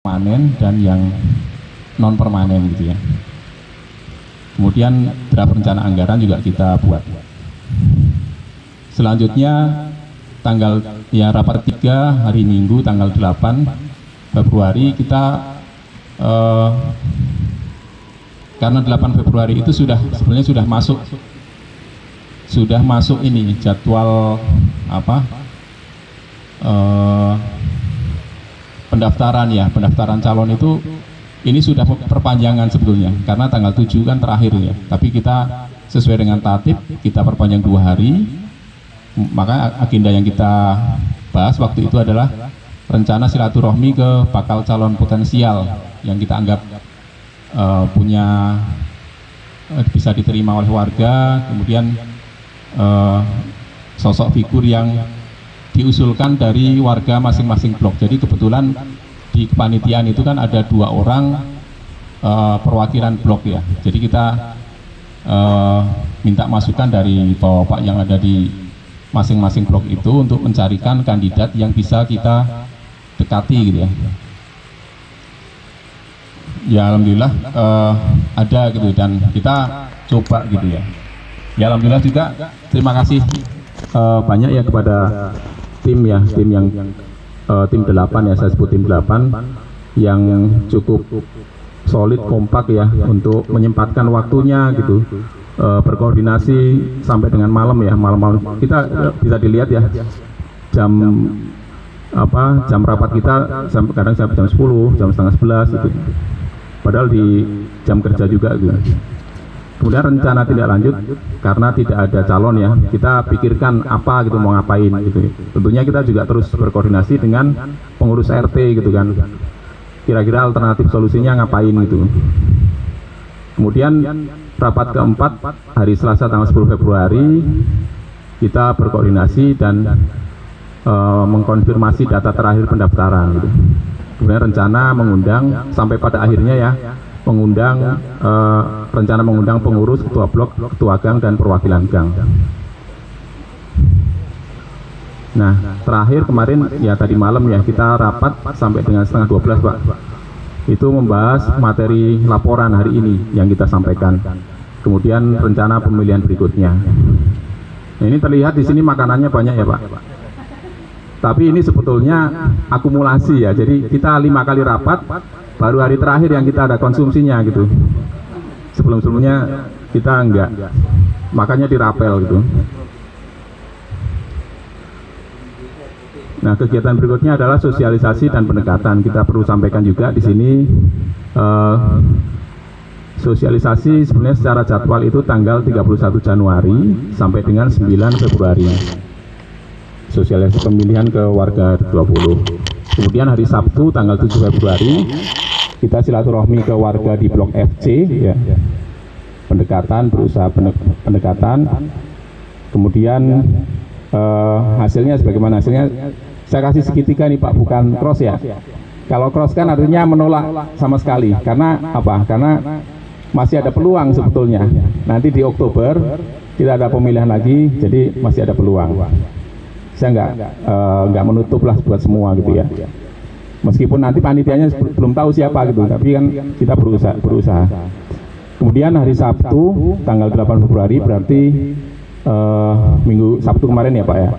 permanen dan yang non permanen gitu ya. Kemudian draft rencana anggaran juga kita buat. Selanjutnya rapat 3 hari Minggu tanggal 8 Februari kita karena 8 Februari itu sebenarnya sudah masuk ini jadwal pendaftaran calon itu. Ini sudah perpanjangan sebetulnya karena tanggal 7 kan terakhir ya, tapi kita sesuai dengan tatib kita perpanjang 2 hari. Maka agenda yang kita bahas waktu itu adalah rencana silaturahmi ke bakal calon potensial yang kita anggap bisa diterima oleh warga, kemudian sosok figur yang diusulkan dari warga masing-masing blok. Jadi kebetulan di kepanitiaan itu kan ada 2 orang perwakilan blok ya. Jadi kita minta masukan dari bapak yang ada di masing-masing blok itu untuk mencarikan kandidat yang bisa kita dekati gitu ya. Ya alhamdulillah ada gitu dan kita coba gitu ya. Ya alhamdulillah juga terima kasih banyak ya kepada tim tim 8 ya, saya sebut tim 8 yang cukup solid, kompak ya untuk menyempatkan waktunya gitu, berkoordinasi sampai dengan malam ya, malam kita bisa dilihat ya jam rapat kita kadang sampai jam 10, jam setengah 11 gitu, padahal di jam kerja juga gitu. Kemudian rencana tidak lanjut karena tidak ada calon ya, kita pikirkan apa gitu mau ngapain gitu. Tentunya kita juga terus berkoordinasi dengan pengurus RT gitu kan, kira-kira alternatif solusinya ngapain gitu. Kemudian rapat keempat hari Selasa tanggal 10 Februari kita berkoordinasi dan mengkonfirmasi data terakhir pendaftaran gitu. Kemudian rencana mengundang sampai pada akhirnya ya rencana mengundang pengurus, ketua blok, ketua gang, dan perwakilan gang. Nah, terakhir kemarin ya tadi malam ya kita rapat sampai dengan setengah 12 Pak. Itu membahas materi laporan hari ini yang kita sampaikan. Kemudian rencana pemilihan berikutnya. Nah, ini terlihat di sini makanannya banyak ya Pak. Tapi ini sebetulnya akumulasi ya. Jadi kita 5 kali rapat, baru hari terakhir yang kita ada konsumsinya gitu. Sebelum-sebelumnya kita enggak, makanya dirapel gitu. Nah, kegiatan berikutnya adalah sosialisasi dan pendekatan. Kita perlu sampaikan juga di sini sosialisasi sebenarnya secara jadwal itu tanggal 31 Januari sampai dengan 9 Februari. Sosialisasi pemilihan ke warga 20. Kemudian hari Sabtu tanggal 7 Februari kita silaturahmi ke warga di blok FC ya. Pendekatan. Kemudian hasilnya sebagaimana hasilnya saya kasih segitiga nih Pak, bukan cross ya. Kalau cross kan artinya menolak sama sekali. Karena apa? Karena masih ada peluang sebetulnya. Nanti di Oktober kita ada pemilihan lagi, jadi masih ada peluang. Saya nggak menutup lah buat semua gitu ya. Meskipun nanti panitianya belum tahu siapa gitu, tapi kan kita berusaha. Kemudian hari Sabtu tanggal 8 Februari berarti Sabtu kemarin ya Pak ya,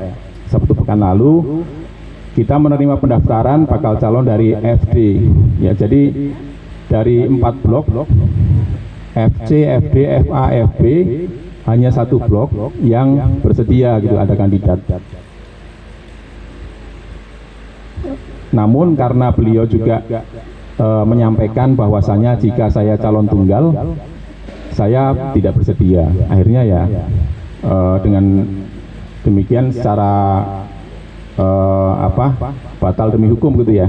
Sabtu pekan lalu kita menerima pendaftaran bakal calon dari FD ya. Jadi dari 4 blok FC, FD, FA, FB hanya 1 blok yang bersedia gitu ada kandidat. Namun karena beliau juga menyampaikan bahwasanya jika saya calon tunggal, saya tidak bersedia. Akhirnya ya dengan demikian secara batal demi hukum gitu ya.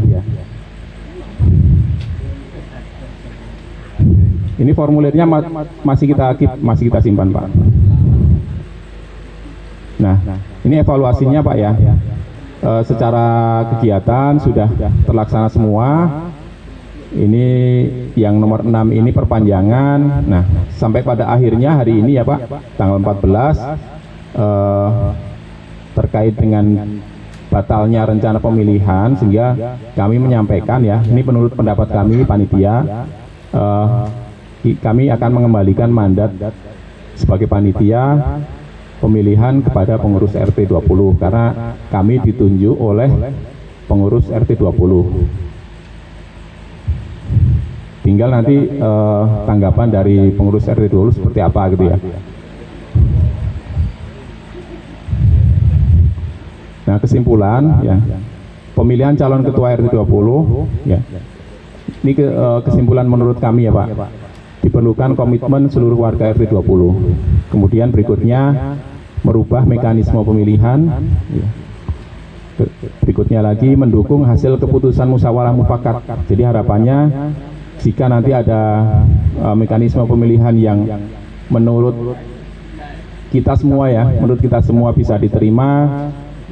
Ini formulirnya masih kita simpan Pak. Nah, ini evaluasinya Pak ya. Secara kegiatan sudah terlaksana semua. Ini yang nomor 6 ini perpanjangan. Nah, sampai pada akhirnya hari ini ya Pak, tanggal 14 terkait dengan batalnya rencana pemilihan, sehingga kami menyampaikan ya, ini menurut pendapat kami panitia, kami akan mengembalikan mandat sebagai panitia pemilihan kepada pengurus RT 20 karena kami ditunjuk oleh pengurus RT 20. Tinggal nanti tanggapan dari pengurus RT 20 seperti apa gitu ya. Nah, kesimpulan ya, pemilihan calon ketua RT 20 ya. Ini kesimpulan menurut kami ya Pak. Diperlukan komitmen seluruh warga RT 20. Kemudian berikutnya merubah mekanisme pemilihan. Ya. Berikutnya lagi mendukung hasil keputusan musyawarah mufakat. Jadi harapannya jika nanti ada mekanisme pemilihan yang menurut kita semua ya, menurut kita semua bisa diterima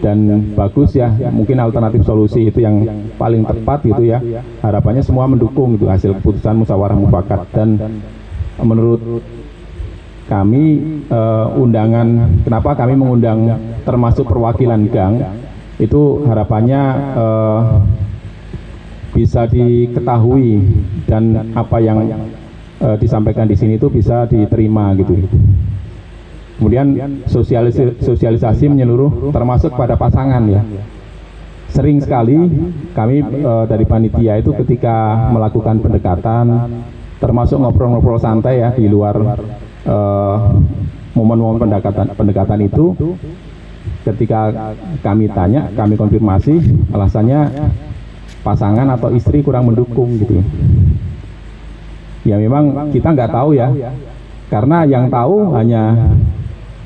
dan bagus ya, mungkin alternatif solusi itu yang paling tepat gitu ya. Harapannya semua mendukung itu hasil keputusan musyawarah mufakat. Dan menurut kami undangan, kenapa kami mengundang termasuk perwakilan gang, itu harapannya bisa diketahui dan apa yang disampaikan di sini itu bisa diterima gitu. Kemudian sosialisasi menyeluruh termasuk pada pasangan ya. Sering sekali kami dari panitia itu ketika melakukan pendekatan, termasuk ngobrol-ngobrol santai ya di luar momen-momen pendekatan itu, ketika kami tanya, kami konfirmasi, alasannya pasangan atau istri kurang mendukung gitu. Ya memang kita nggak tahu ya, karena yang tahu hanya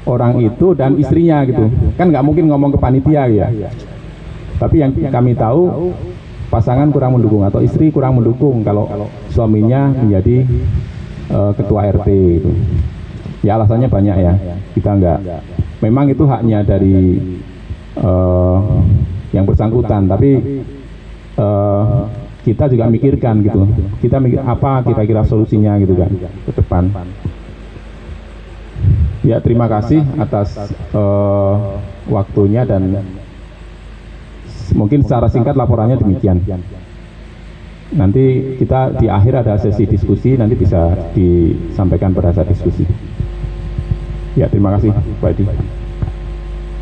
orang itu dan istrinya gitu, kan nggak mungkin ngomong ke panitia ya. Tapi yang kami tahu pasangan kurang mendukung atau istri kurang mendukung kalau suaminya menjadi ketua RT itu. Ya alasannya banyak ya, kita nggak, memang itu haknya dari yang bersangkutan, tapi kita juga mikirkan gitu, kita mikir apa kira-kira solusinya gitu kan ke depan. Ya terima kasih atas waktunya dan mungkin secara singkat laporannya demikian. Nanti kita di akhir ada sesi diskusi, nanti bisa disampaikan pada saat diskusi. Ya terima kasih Pak Edi.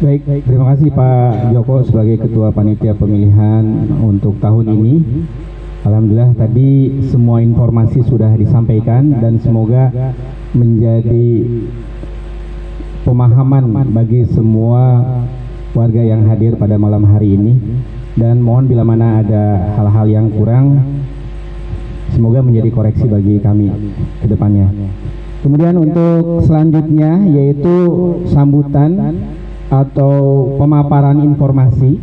Baik, terima kasih Pak Joko sebagai Ketua Panitia Pemilihan untuk tahun ini. Alhamdulillah tadi semua informasi sudah disampaikan dan semoga menjadi pemahaman bagi semua warga yang hadir pada malam hari ini. Dan mohon bila mana ada hal-hal yang kurang, semoga menjadi koreksi bagi kami ke depannya. Kemudian untuk selanjutnya yaitu sambutan atau pemaparan informasi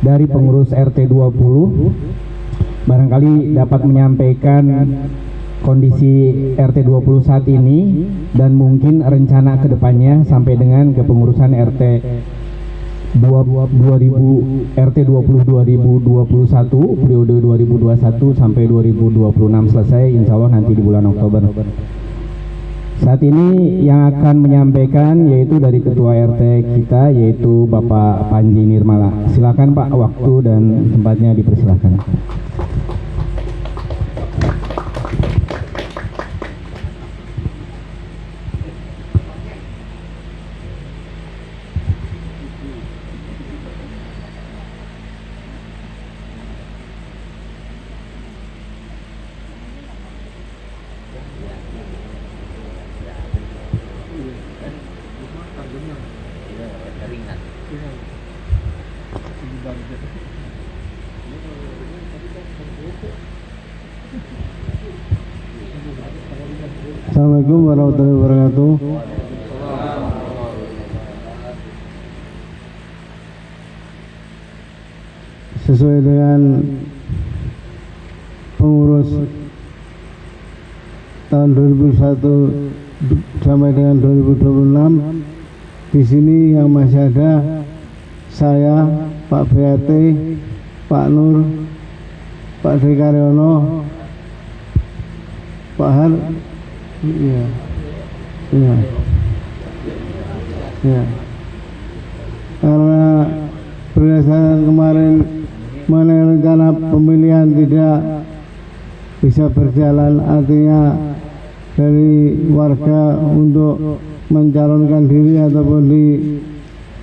dari pengurus RT 20, barangkali dapat menyampaikan kondisi RT 20 saat ini dan mungkin rencana kedepannya sampai dengan kepengurusan RT 20 RT 20 2021 periode 2021 sampai 2026 selesai, insya Allah nanti di bulan Oktober. Saat ini yang akan menyampaikan yaitu dari Ketua RT kita yaitu Bapak Panji Nirmala. Silakan Pak, waktu dan tempatnya dipersilakan. Assalamualaikum warahmatullahi wabarakatuh. Sesuai dengan pengurus tahun 2001 sampai dengan 2026, di sini yang masih ada saya, Pak BAT, Pak Nur, Pak Dekaryono, Pak Har. Iya, iya, iya. Karena berdasarkan kemarin mengenai rencana pemilihan tidak bisa berjalan, artinya dari warga untuk mencalonkan diri ataupun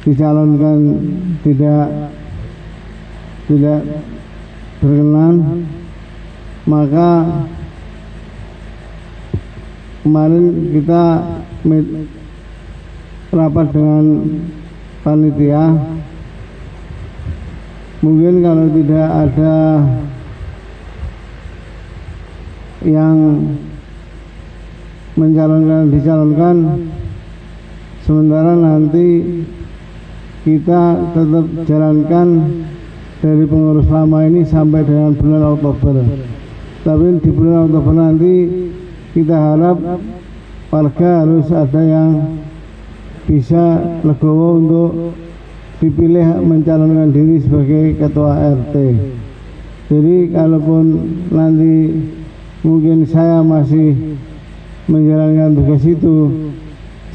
dicalonkan tidak berkenan, maka kemarin kita rapat dengan panitia. Mungkin kalau tidak ada yang dicalonkan, sementara nanti kita tetap jalankan dari pengurus lama ini sampai dengan bulan Oktober. Tapi di bulan Oktober nanti kita harap warga harus ada yang bisa legowo untuk dipilih mencalonkan diri sebagai ketua RT. Jadi kalaupun nanti mungkin saya masih menjalankan tugas itu,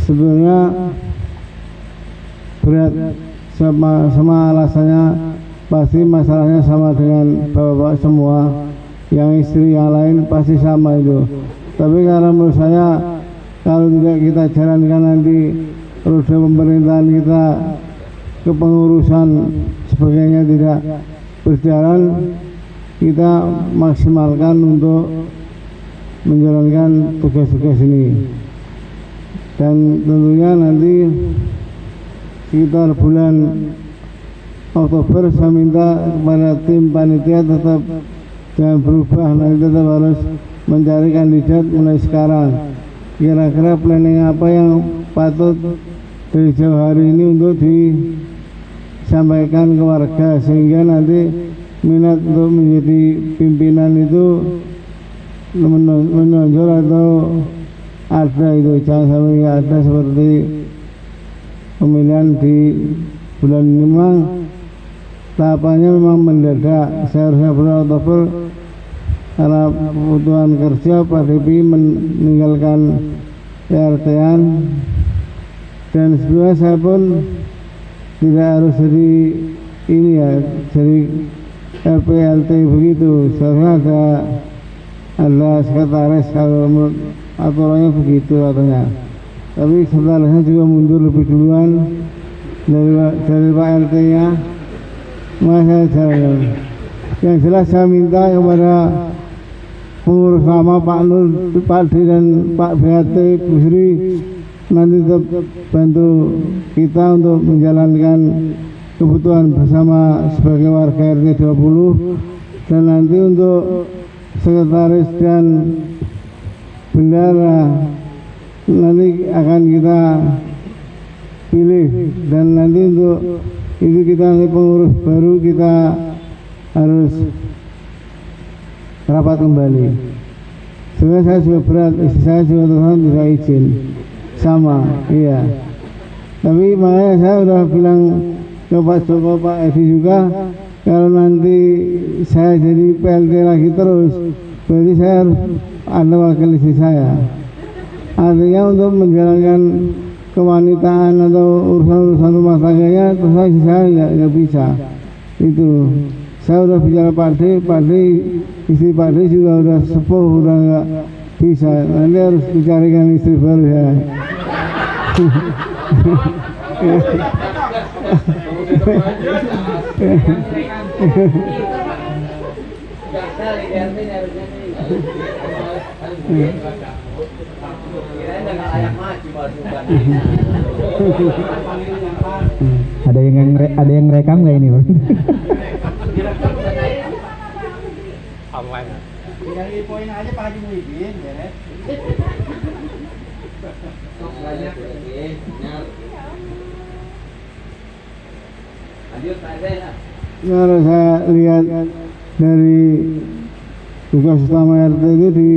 sebenarnya berat sama alasannya, pasti masalahnya sama dengan bapak-bapak semua, yang istri yang lain pasti sama itu. Tapi karena menurut saya kalau tidak kita jalankan nanti roda pemerintahan kita, kepengurusan sebagainya tidak berjalan, kita maksimalkan untuk menjalankan tugas-tugas ini. Dan tentunya nanti sekitar bulan Oktober saya minta kepada tim panitia tetap jangan berubah, nanti tetap harus mencari kandidat mulai sekarang. Kira-kira planning apa yang patut dari jauh hari ini untuk disampaikan ke warga, sehingga nanti minat untuk menjadi pimpinan itu menonjol atau ada itu. Jangan sampai nggak ada seperti pemilihan di bulan ini. Memang tahapannya memang mendadak, seharusnya bulan Oktober karena kebutuhan kerja Pak DPI meninggalkan PRT-an, dan sebenarnya saya pun tidak harus jadi ini ya, jadi RPLT begitu. Seharusnya ada sekretaris, kalau menurut aturannya begitu katanya. Tapi sekretarisnya juga mundur lebih duluan dari Pak RT-nya. Masa jalan. Yang jelas saya minta kepada pengurus lama Pak Nur, Pak D dan Pak BHT Bu Sri nanti tetap bantu kita untuk menjalankan kebutuhan bersama sebagai warga RT 20, dan nanti untuk sekretaris dan bendara nanti akan kita pilih, dan nanti untuk itu kita nanti pengurus baru kita harus rapat kembali. Sebenarnya saya juga berat, istri saya juga terus tidak izin sama, iya. Tapi makanya saya udah bilang ke Pak Joko, Pak Edi juga, kalau nanti saya jadi PLT lagi terus, berarti saya harus ada wakil istri saya. Artinya untuk menjalankan kewanitaan atau urusan-urusan rumah tangganya, terus saya nggak bisa. Itu saya udah bicara Pak D, istri Pak D juga udah sepuh, udah nggak bisa. Nanti harus dicarikan istri baru ya. Ada yang rekam nggak ini, Bang? Online. Tinggal poin aja Pak Haji Muhyiddin, beres. Kalau saya lihat dari tugas utama RT itu di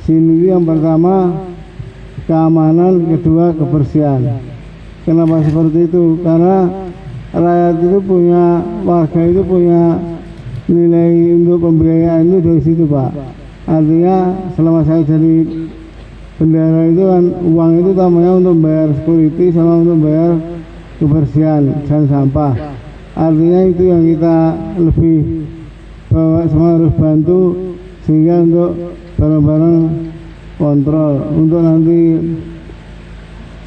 sini itu yang pertama keamanan, kedua kebersihan. Kenapa seperti itu? Karena rakyat itu punya, warga itu punya nilai untuk pembiayaan itu dari situ Pak. Artinya selama saya jadi bendara itu kan uang itu utamanya untuk bayar security sama untuk bayar kebersihan dan sampah. artinya itu yang kita lebih bawa, semua harus bantu sehingga untuk bareng-bareng kontrol untuk nanti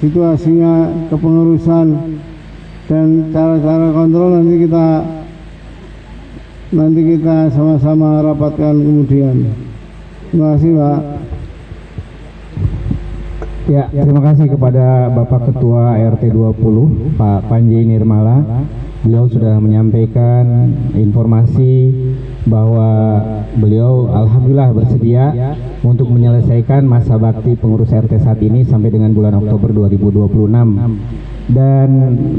situasinya kepengurusan dan cara-cara kontrol nanti kita sama-sama rapatkan kemudian. Terima kasih, Pak. Ya, terima kasih kepada Bapak Ketua RT 20 Pak Panji Nirmala. Beliau sudah menyampaikan informasi bahwa beliau alhamdulillah bersedia untuk menyelesaikan masa bakti pengurus RT saat ini sampai dengan bulan Oktober 2026. Dan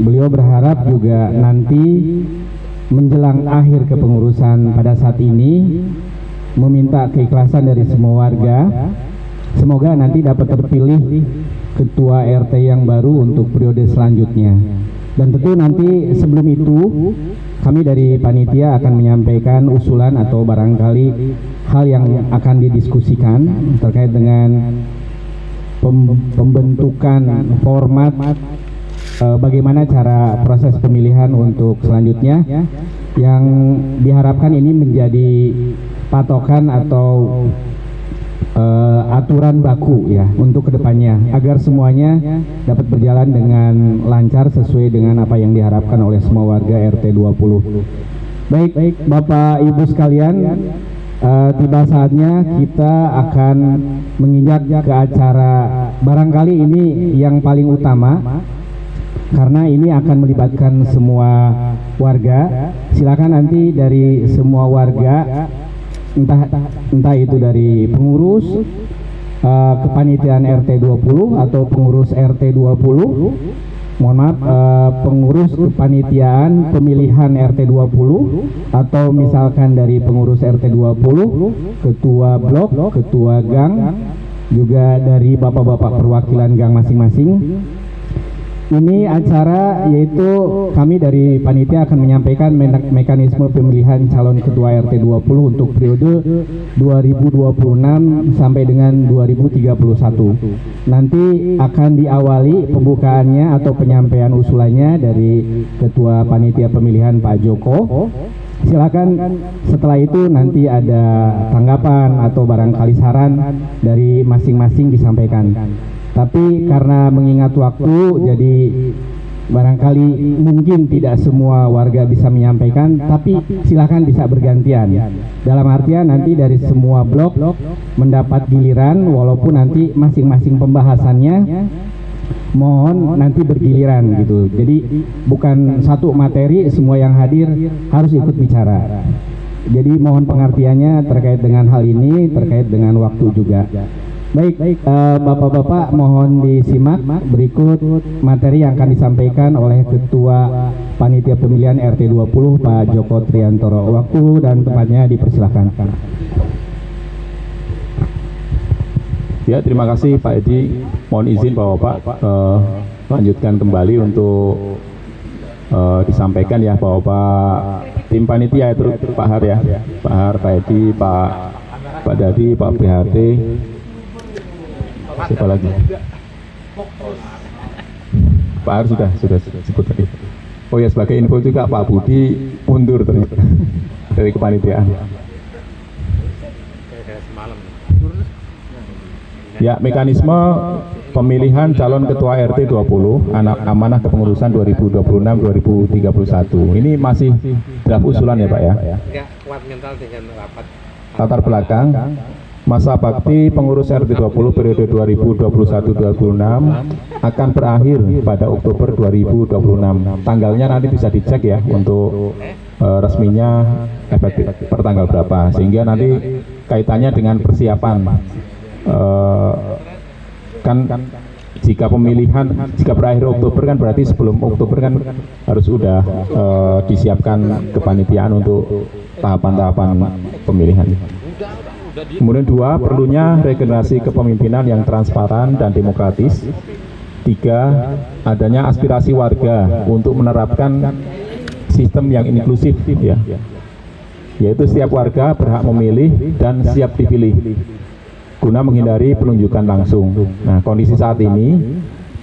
beliau berharap juga nanti menjelang akhir kepengurusan pada saat ini meminta keikhlasan dari semua warga. Semoga nanti dapat terpilih ketua RT yang baru untuk periode selanjutnya. Dan tentu nanti sebelum itu kami dari panitia akan menyampaikan usulan atau barangkali hal yang akan didiskusikan terkait dengan pembentukan format bagaimana cara proses pemilihan untuk selanjutnya, yang diharapkan ini menjadi patokan atau aturan baku ya untuk kedepannya agar semuanya dapat berjalan dengan lancar sesuai dengan apa yang diharapkan oleh semua warga RT 20. Baik Bapak Ibu sekalian, tiba saatnya kita akan menginjak ke acara barangkali ini yang paling utama karena ini akan melibatkan semua warga. Silakan nanti dari semua warga, entah itu dari pengurus kepanitiaan RT 20 atau pengurus RT 20, mohon maaf, pengurus kepanitiaan pemilihan RT 20 atau misalkan dari pengurus RT 20, ketua blok, ketua gang, juga dari bapak-bapak perwakilan gang masing-masing. Ini acara yaitu kami dari panitia akan menyampaikan mekanisme pemilihan calon ketua RT 20 untuk periode 2026 sampai dengan 2031. Nanti akan diawali pembukaannya atau penyampaian usulannya dari ketua panitia pemilihan Pak Joko. Silakan setelah itu nanti ada tanggapan atau barangkali saran dari masing-masing disampaikan. Tapi karena mengingat waktu, jadi barangkali mungkin tidak semua warga bisa menyampaikan, tapi silakan bisa bergantian. Dalam artian nanti dari semua blok mendapat giliran, walaupun nanti masing-masing pembahasannya mohon nanti bergiliran gitu. Jadi bukan satu materi semua yang hadir harus ikut bicara. Jadi mohon pengertiannya terkait dengan hal ini, terkait dengan waktu juga. Baik, Bapak-Bapak mohon disimak berikut materi yang akan disampaikan oleh Ketua Panitia Pemilihan RT 20 Pak Joko Triantoro. Waktu dan tempatnya dipersilakan. Ya, terima kasih Pak Edi. Mohon izin Bapak-Bapak lanjutkan kembali untuk disampaikan ya Bapak tim panitia itu Pak Har ya, Pak Har, Pak Edi, Pak Dadi, Pak BHT. Siapa lagi? Pak Ar sudah sebut tadi. Oh ya, sebagai info juga Pak Budi mundur ternyata dari kepanitiaan. Ya, mekanisme pemilihan calon ketua RT 20 amanah kepengurusan 2026-2031. Ini masih draft usulan ya Pak ya. Latar belakang masa bakti pengurus RT 20 periode 2021-2026 akan berakhir pada Oktober 2026. Tanggalnya nanti bisa dicek ya untuk resminya efektif pertanggal berapa, sehingga nanti kaitannya dengan persiapan kan jika pemilihan jika berakhir Oktober kan berarti sebelum Oktober kan harus sudah disiapkan kepanitiaan untuk tahapan-tahapan pemilihan. Kemudian 2, perlunya regenerasi kepemimpinan yang transparan dan demokratis. 3, adanya aspirasi warga untuk menerapkan sistem yang inklusif ya, yaitu setiap warga berhak memilih dan siap dipilih guna menghindari penunjukan langsung. Nah, kondisi saat ini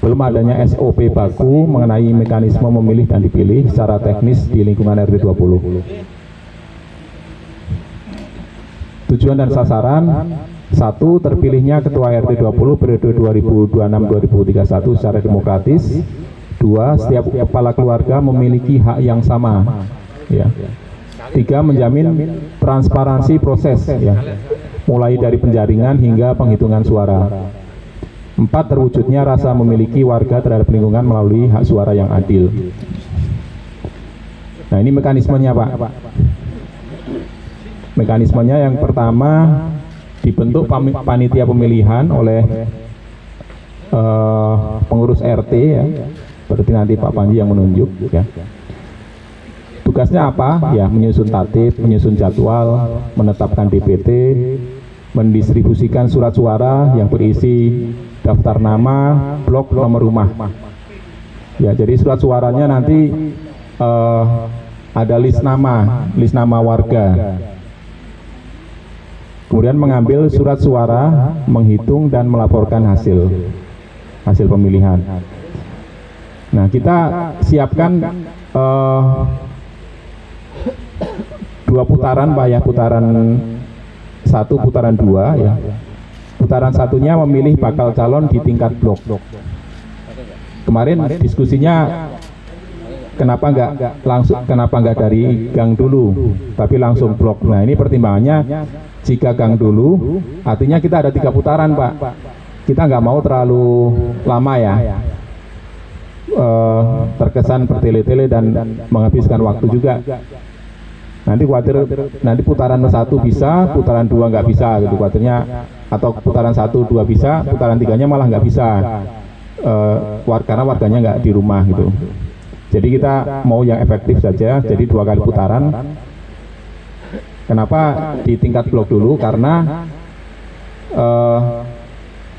belum adanya SOP baku mengenai mekanisme memilih dan dipilih secara teknis di lingkungan RT 20. Tujuan dan sasaran: 1. Terpilihnya Ketua RT 20 periode 2026-2031 secara demokratis. 2. Setiap kepala keluarga memiliki hak yang sama. Ya. 3. Menjamin transparansi proses, ya, mulai dari penjaringan hingga penghitungan suara. 4. Terwujudnya rasa memiliki warga terhadap lingkungan melalui hak suara yang adil. Nah, ini mekanismenya, Pak. Mekanismenya yang pertama, dibentuk panitia pemilihan oleh pengurus RT, ya. Berarti nanti Pak Panji yang menunjuk, ya. Tugasnya apa? Ya, menyusun tatip, menyusun jadwal, menetapkan DPT, mendistribusikan surat suara yang berisi daftar nama, blok, nomor rumah. Ya, jadi surat suaranya nanti ada list nama warga. Kemudian mengambil surat suara, menghitung dan melaporkan hasil pemilihan. Nah, kita siapkan 2 putaran, Pak, ya, putaran 1, putaran 2, ya. Putaran satunya memilih bakal calon di tingkat blok. Kemarin diskusinya kenapa nggak dari gang dulu, tapi langsung blok. Nah, ini pertimbangannya, jika gang dulu, artinya kita ada 3 putaran, Pak. Kita nggak mau terlalu lama, ya. Terkesan bertele-tele dan menghabiskan waktu juga. Nanti khawatir nanti putaran 1 bisa, putaran 2 nggak bisa, gitu khawatirnya, atau putaran 1, 2 bisa, putaran 3-nya malah nggak bisa, karena warganya nggak di rumah, gitu. Jadi kita mau yang efektif saja, jadi 2 kali putaran. Kenapa di tingkat blok dulu? Karena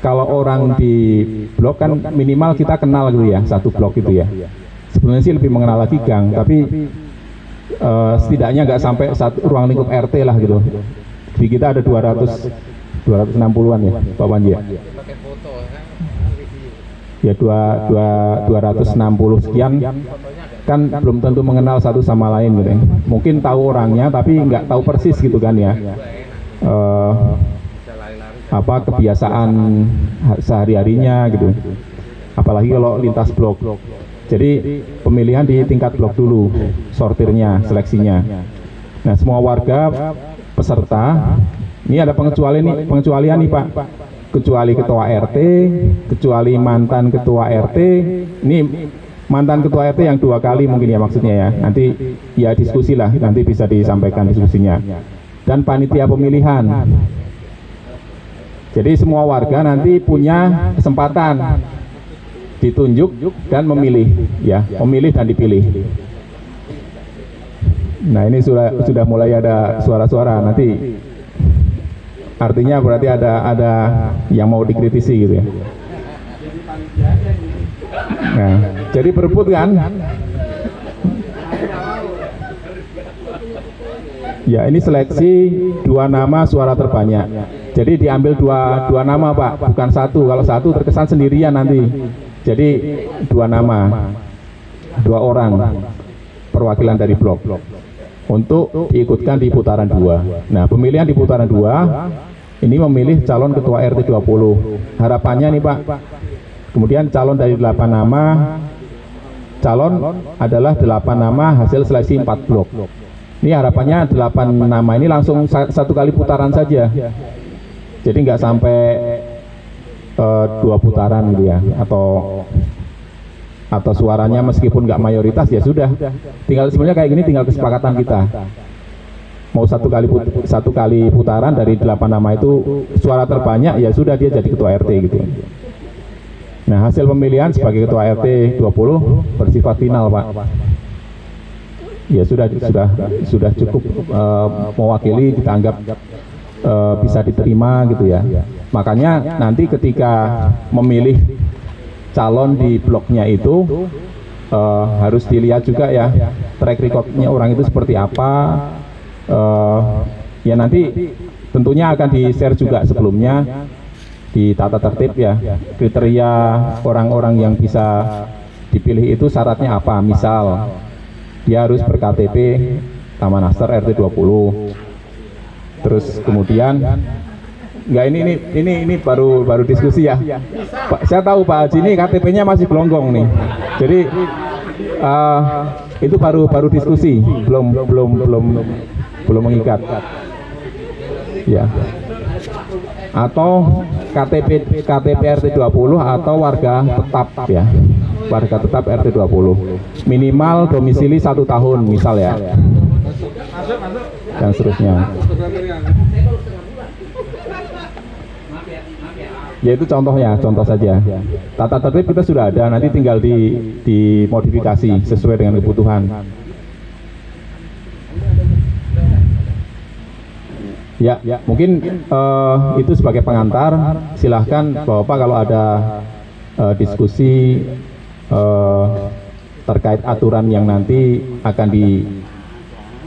kalau orang di blok kan minimal kita kenal gitu, ya, satu blok itu, ya. Sebenarnya sih lebih mengenal lagi gang, tapi setidaknya nggak sampai ruang lingkup RT lah, gitu. Di kita ada 260-an, ya, Pak Panji, ya. Ya, 260 sekian kan belum tentu mengenal satu sama lain, gitu. Mungkin tahu orangnya tapi nggak tahu persis, gitu kan, ya, apa kebiasaan sehari-harinya, gitu. Apalagi kalau lintas blok. Jadi pemilihan di tingkat blok dulu, sortirnya, seleksinya. Nah, semua warga peserta, ini ada pengecualian nih, Pak. Kecuali ketua RT, kecuali mantan ketua RT. Ini mantan ketua RT yang 2 kali mungkin, ya, maksudnya, ya. Nanti ya diskusi lah, nanti bisa disampaikan diskusinya. Dan panitia pemilihan. Jadi semua warga nanti punya kesempatan ditunjuk dan memilih, ya, memilih dan dipilih. Nah, ini sudah mulai ada suara-suara, nanti artinya berarti ada yang mau dikritisi, gitu, ya. Nah, jadi berebut kan? Ya, ini seleksi 2 nama suara terbanyak. Jadi diambil dua nama, Pak, bukan 1. Kalau 1 terkesan sendirian nanti. Jadi 2 nama, 2 orang perwakilan dari blok untuk diikutkan di putaran 2. Nah, pemilihan di putaran 2 ini memilih calon ketua RT 20. Harapannya nih, Pak, kemudian calon dari 8 nama, calon adalah 8 nama hasil seleksi 4 blok. Ini harapannya 8 nama ini langsung 1 kali putaran saja. Jadi nggak sampai 2 putaran, gitu, ya, atau suaranya meskipun nggak mayoritas, ya sudah. Tinggal sebenarnya kayak gini, tinggal kesepakatan kita. Mau 1 kali putaran dari 8 nama itu suara terbanyak, ya sudah, dia jadi ketua RT, gitu. Nah, hasil pemilihan sebagai ketua RT 20 bersifat final, Pak. Ya sudah cukup mewakili, kita anggap bisa diterima, gitu, ya. Makanya nanti ketika memilih calon di bloknya itu harus dilihat juga, ya, track recordnya orang itu seperti apa. Ya, nanti tentunya akan di-share juga sebelumnya di tata tertib ya, kriteria orang-orang yang bisa dipilih itu syaratnya apa. Misal dia harus ber-KTP Taman Aster RT 20. Terus kemudian enggak, ini baru diskusi ya. Pak, saya tahu Pak Haji ini KTP-nya masih gelonggong nih. Jadi itu baru diskusi, belum mengikat. Ya. Atau KTP RT 20 atau warga tetap ya. Warga tetap RT 20. Minimal domisili 1 tahun misal ya. Dan seterusnya. Ya itu contohnya, contoh saja. Tata tertib kita sudah ada, nanti tinggal dimodifikasi sesuai dengan kebutuhan. Ya, mungkin itu sebagai pengantar. Silahkan Bapak kalau ada diskusi terkait aturan yang nanti akan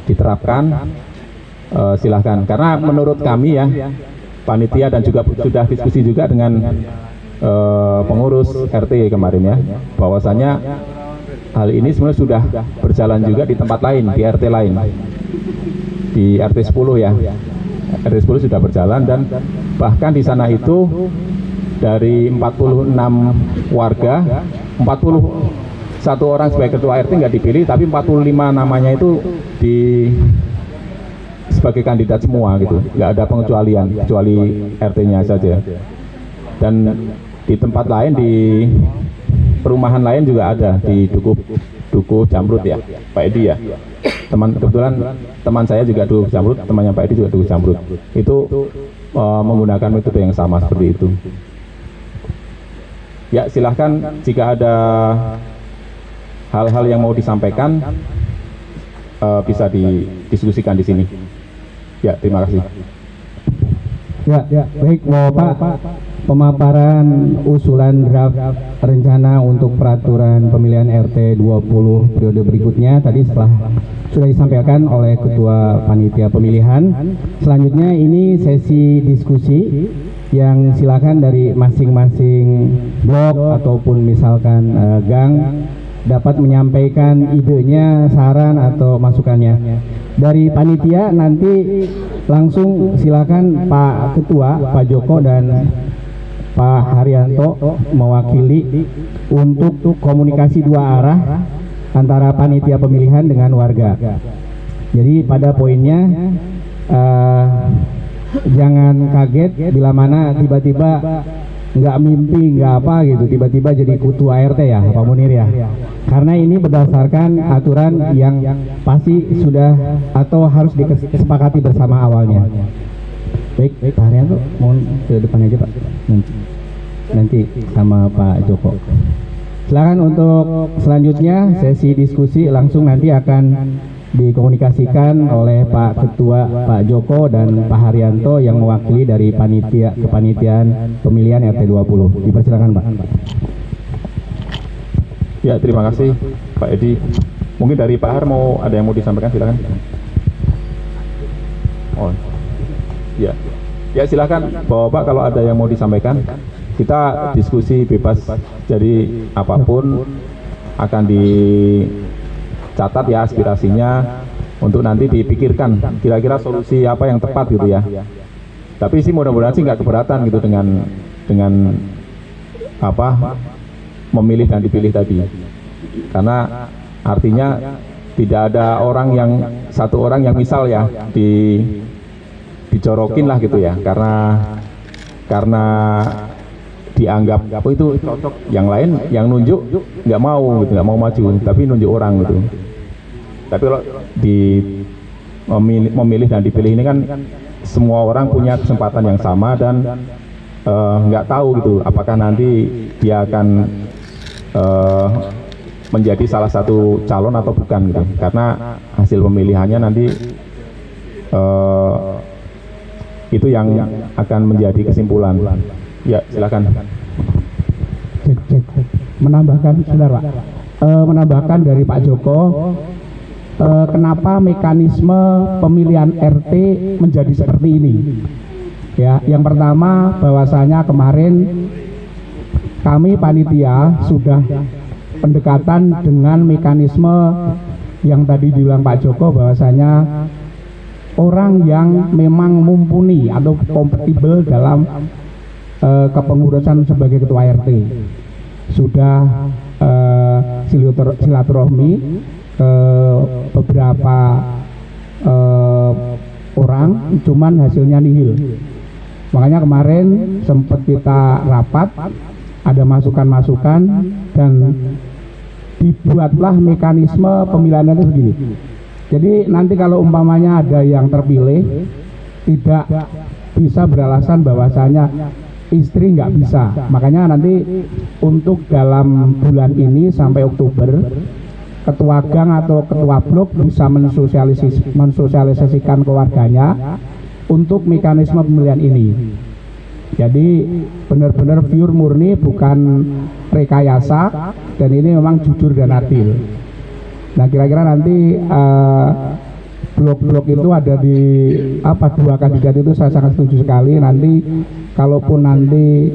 diterapkan, silahkan. Karena menurut kami ya, panitia dan juga sudah diskusi juga dengan pengurus RT kemarin ya, bahwasanya hal ini sebenarnya sudah berjalan juga di tempat lain, di RT lain, di RT 10 ya. RT 10 sudah berjalan, dan bahkan di sana itu dari 46 warga, 41 orang sebagai ketua RT nggak dipilih, tapi 45 namanya itu sebagai kandidat semua gitu, nggak ada pengecualian kecuali RT-nya saja. Dan di tempat lain, di perumahan lain juga ada, di Dukuh Jamrut ya, Pak Edi ya. Kebetulan teman saya juga Dukuh Jamrut, temannya Pak Edi juga Dukuh Jamrut. Itu menggunakan metode yang sama seperti itu. Ya silahkan jika ada hal-hal yang mau disampaikan bisa didiskusikan di sini. Ya, terima kasih. Ya, baik Bapak, pemaparan usulan draft rencana untuk peraturan pemilihan RT 20 periode berikutnya tadi sudah disampaikan oleh Ketua Panitia Pemilihan. Selanjutnya ini sesi diskusi yang silakan dari masing-masing blok ataupun misalkan gang dapat menyampaikan idenya, saran atau masukannya. Dari panitia nanti langsung silakan Pak Ketua, Pak Joko dan Pak Haryanto mewakili untuk komunikasi dua arah antara panitia pemilihan dengan warga. Jadi pada poinnya jangan kaget bila mana tiba-tiba nggak mimpi, nggak apa gitu, tiba-tiba jadi ketua RT ya Pak Munir ya. Karena ini berdasarkan aturan yang pasti sudah atau harus disepakati bersama awalnya. Baik, Pak Haryanto, mohon ke depan aja Pak. Nanti sama Pak Joko. Silakan untuk selanjutnya sesi diskusi langsung nanti akan dikomunikasikan oleh Pak Ketua Pak Joko dan Pak Haryanto yang mewakili dari kepanitiaan pemilihan RT 20. Dipersilakan Pak. Ya, terima kasih Pak Edi. Mungkin dari Pak Har ada yang mau disampaikan, silakan. Oh, ya, ya silakan Bapak kalau ada yang mau disampaikan. Kita diskusi bebas, jadi apapun akan dicatat ya aspirasinya untuk nanti dipikirkan kira-kira solusi apa yang tepat gitu ya. Tapi sih mudah-mudahan sih nggak keberatan gitu dengan apa memilih dan dipilih tadi, karena artinya tidak ada satu orang yang misal ya dicorokin lah gitu ya, karena dianggap itu cocok, yang lain yang nunjuk nggak mau gitu, nggak mau maju, tapi nunjuk orang gitu. Tapi kalau memilih dan dipilih ini kan semua orang punya kesempatan yang sama, dan nggak tahu gitu apakah nanti dia akan menjadi salah satu calon atau bukan gitu, karena hasil pemilihannya nanti itu yang akan menjadi kesimpulan. Ya silakan. Menambahkan saudara, menambahkan dari Pak Joko, kenapa mekanisme pemilihan RT menjadi seperti ini? Ya, yang pertama bahwasanya kemarin kami panitia sudah pendekatan dengan mekanisme yang tadi dibilang Pak Joko, bahwasanya orang yang memang mumpuni atau kompatibel dalam kepengurusan sebagai ketua RT sudah silaturahmi ke beberapa orang, cuman hasilnya nihil. Makanya kemarin sempat kita rapat, ada masukan-masukan dan dibuatlah mekanisme pemilihan itu begini. Jadi nanti kalau umpamanya ada yang terpilih tidak bisa beralasan bahwasanya istri nggak bisa. Makanya nanti untuk dalam bulan ini sampai Oktober, ketua gang atau ketua blok bisa mensosialisasikan keluarganya untuk mekanisme pemilihan ini. Jadi benar-benar pure murni, bukan rekayasa, dan ini memang jujur dan adil. Nah, kira-kira nanti blok-blok itu ada di dua kandidat itu saya sangat setuju sekali. Nanti kalaupun nanti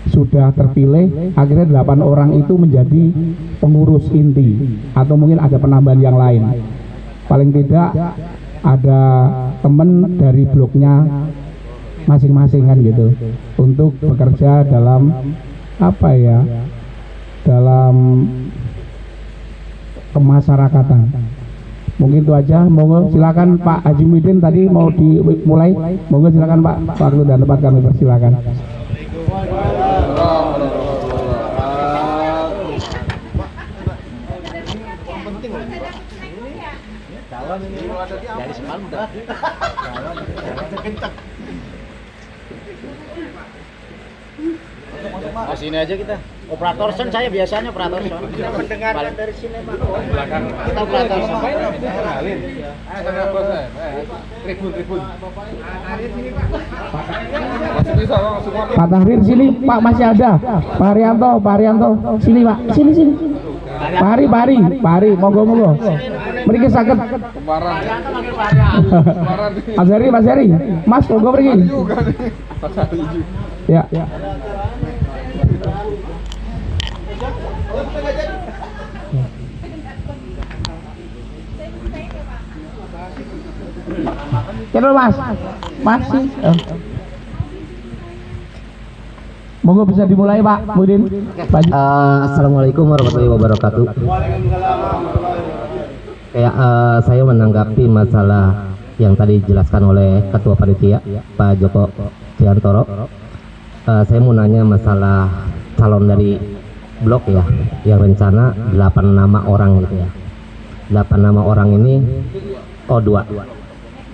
sudah terpilih, akhirnya 8 orang itu menjadi pengurus inti atau mungkin ada penambahan yang lain. Paling tidak ada teman dari bloknya masing-masing kan gitu, untuk bekerja dalam dalam kemasyarakatan. Mungkin itu aja. Monggo silakan Pak Haji Muhyiddin, tadi mau dimulai. Monggo silakan Pak, waktu dan tempat kami persilakan. Sini aja kita. Operator sound saya biasanya operator sound. Kita mendengarkan dari sini Pak. Belakang. Kita operator sound. Tribun. Pak Tahrir sini Pak, masih ada. Pak Haryanto sini Pak. Sini. Pak Hari, monggo. Mriki saged. Mas Heri. Mas monggo mriki. Ya. Kira Mas. Masih. Monggo bisa dimulai Pak Muhyiddin. Assalamualaikum warahmatullahi wabarakatuh. Kayak saya menanggapi masalah yang tadi dijelaskan oleh Ketua Panitia Pak Joko Ciantoro. Saya mau nanya masalah calon dari blok ya, yang rencana 8 nama orang gitu ya. 8 nama orang ini, 2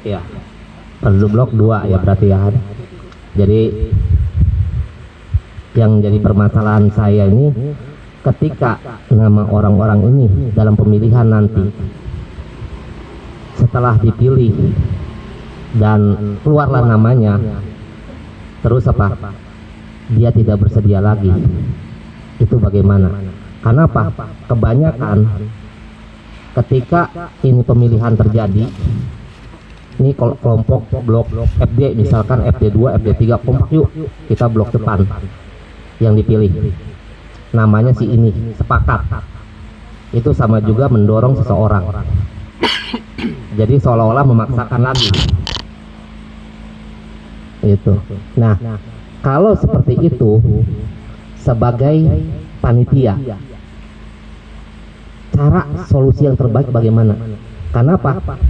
ya, per blok 2 ya berarti ya. Jadi yang jadi permasalahan saya ini, ketika nama orang-orang ini dalam pemilihan nanti, setelah dipilih dan keluarlah namanya, terus dia tidak bersedia lagi, itu bagaimana? Karena kebanyakan ketika ini pemilihan terjadi, ini kelompok blok FD misalkan, FD2, FD3 kompak yuk kita blok depan, yang dipilih namanya si ini, sepakat, itu sama juga mendorong seseorang. Jadi seolah-olah memaksakan lagi itu. Nah, kalau seperti itu, sebagai panitia, cara solusi yang terbaik bagaimana? Karena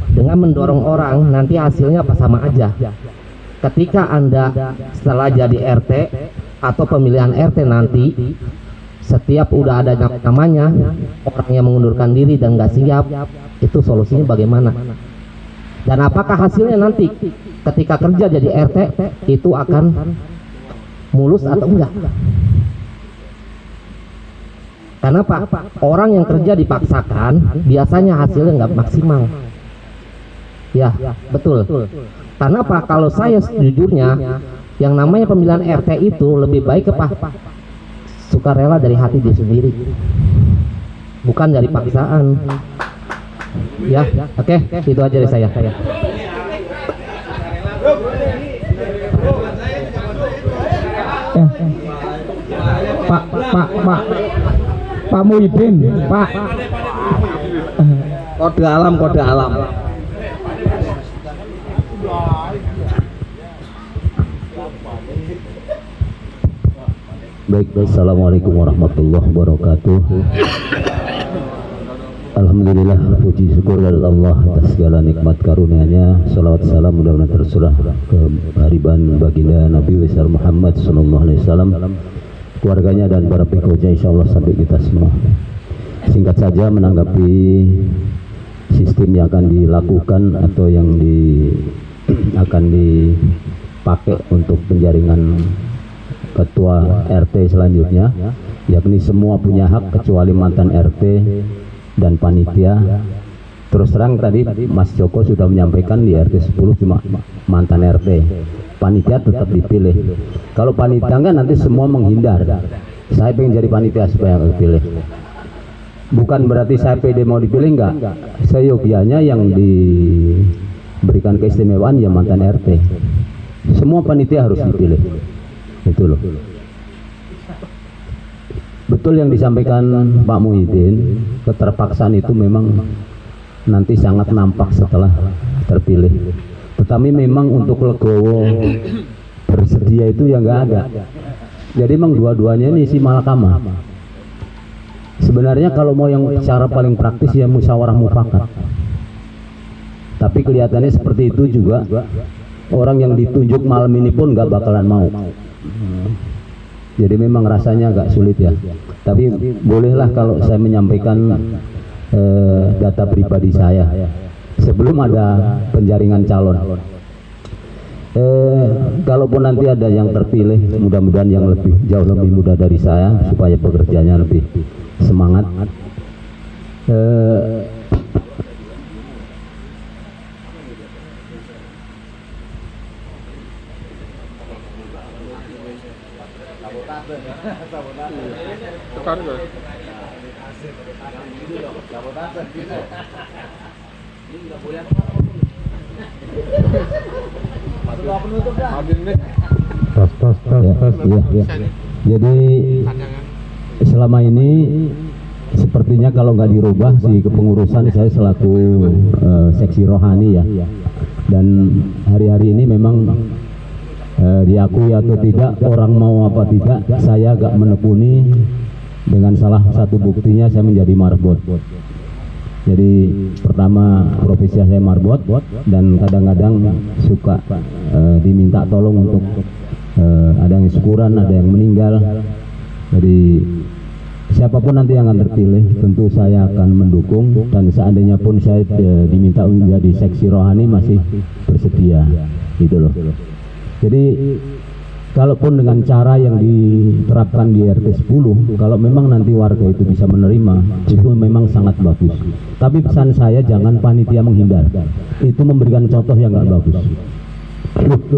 dengan mendorong orang nanti hasilnya sama aja. Ketika Anda setelah jadi RT atau pemilihan RT nanti, setiap udah ada namanya, orang yang mengundurkan diri dan nggak siap, itu solusinya bagaimana? Dan apakah hasilnya nanti ketika kerja jadi RT itu akan mulus atau enggak? Karena orang yang kerja dipaksakan biasanya hasilnya nggak maksimal. Ya, betul. Karena kalau saya sejujurnya, yang namanya pemilihan RT itu lebih baik ke sukarela dari hati dia sendiri, bukan dari paksaan. Ya, oke, itu aja dari saya. Pak Muhyiddin, Pak. Kode alam. Baik, assalamualaikum warahmatullahi wabarakatuh. Alhamdulillah, puji syukur kepada Allah atas segala nikmat karunia-Nya. Salawat salam mudah-mudahan tercurah ke hariban baginda Nabi besar Muhammad sallallahu alaihi wasallam, keluarganya dan para pengikutnya insyaallah sampai kita semua. Singkat saja menanggapi sistem yang akan dilakukan atau yang akan dipakai untuk penjaringan ketua RT selanjutnya, yakni semua punya hak kecuali mantan RT dan panitia. Terus terang tadi Mas Joko sudah menyampaikan di RT 10 cuma mantan RT, panitia tetap dipilih. Kalau panitia kan nanti semua menghindar, saya pengen jadi panitia supaya nggak dipilih. Bukan berarti saya PD mau dipilih, enggak, seyogianya yang diberikan keistimewaan ya mantan RT. Semua panitia harus dipilih, itu loh. Betul yang disampaikan Pak Muhyiddin, keterpaksaan itu memang nanti sangat nampak setelah terpilih. Tetapi memang untuk legowo bersedia itu ya nggak ada. Jadi memang dua-duanya ini isi malakama. Sebenarnya kalau mau yang cara paling praktis ya musyawarah mufakat. Tapi kelihatannya seperti itu juga orang yang ditunjuk malam ini pun nggak bakalan mau. Jadi memang rasanya agak sulit ya. Tapi bolehlah kalau saya menyampaikan data pribadi saya sebelum ada penjaringan calon. Kalaupun nanti ada yang terpilih, mudah-mudahan yang jauh lebih muda dari saya supaya pekerjaannya lebih semangat. Jadi selama ini sepertinya kalau nggak dirubah si kepengurusan saya selaku seksi rohani ya, dan hari-hari ini memang diakui atau tidak, orang mau apa tidak, saya agak menekuni. Dengan salah satu buktinya saya menjadi marbot. Jadi pertama profesi saya marbot, dan kadang-kadang suka diminta tolong untuk ada yang syukuran, ada yang meninggal. Jadi siapapun nanti yang akan terpilih tentu saya akan mendukung, dan seandainya pun saya diminta menjadi seksi rohani masih bersedia, gitu loh. Jadi kalaupun dengan cara yang diterapkan di RT 10, kalau memang nanti warga itu bisa menerima, itu memang sangat bagus. Tapi pesan saya, jangan panitia menghindar. Itu memberikan contoh yang nggak bagus.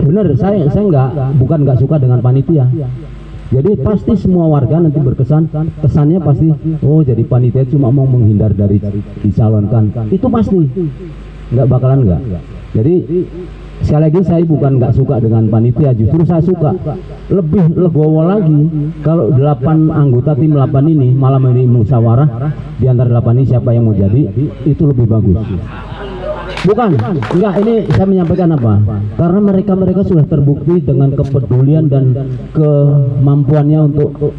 Bener, saya bukan nggak suka dengan panitia. Jadi pasti semua warga nanti kesannya pasti, oh jadi panitia cuma mau menghindar dari dicalonkan. Itu pasti, nggak bakalan nggak. Jadi sekali lagi saya bukan nggak suka dengan panitia, justru saya suka. Lebih legowo lagi kalau 8 anggota tim 8 ini malam ini musyawarah di antara 8 ini siapa yang mau jadi, itu lebih bagus. Bukan, enggak, ini saya menyampaikan apa? Karena mereka sudah terbukti dengan kepedulian dan kemampuannya untuk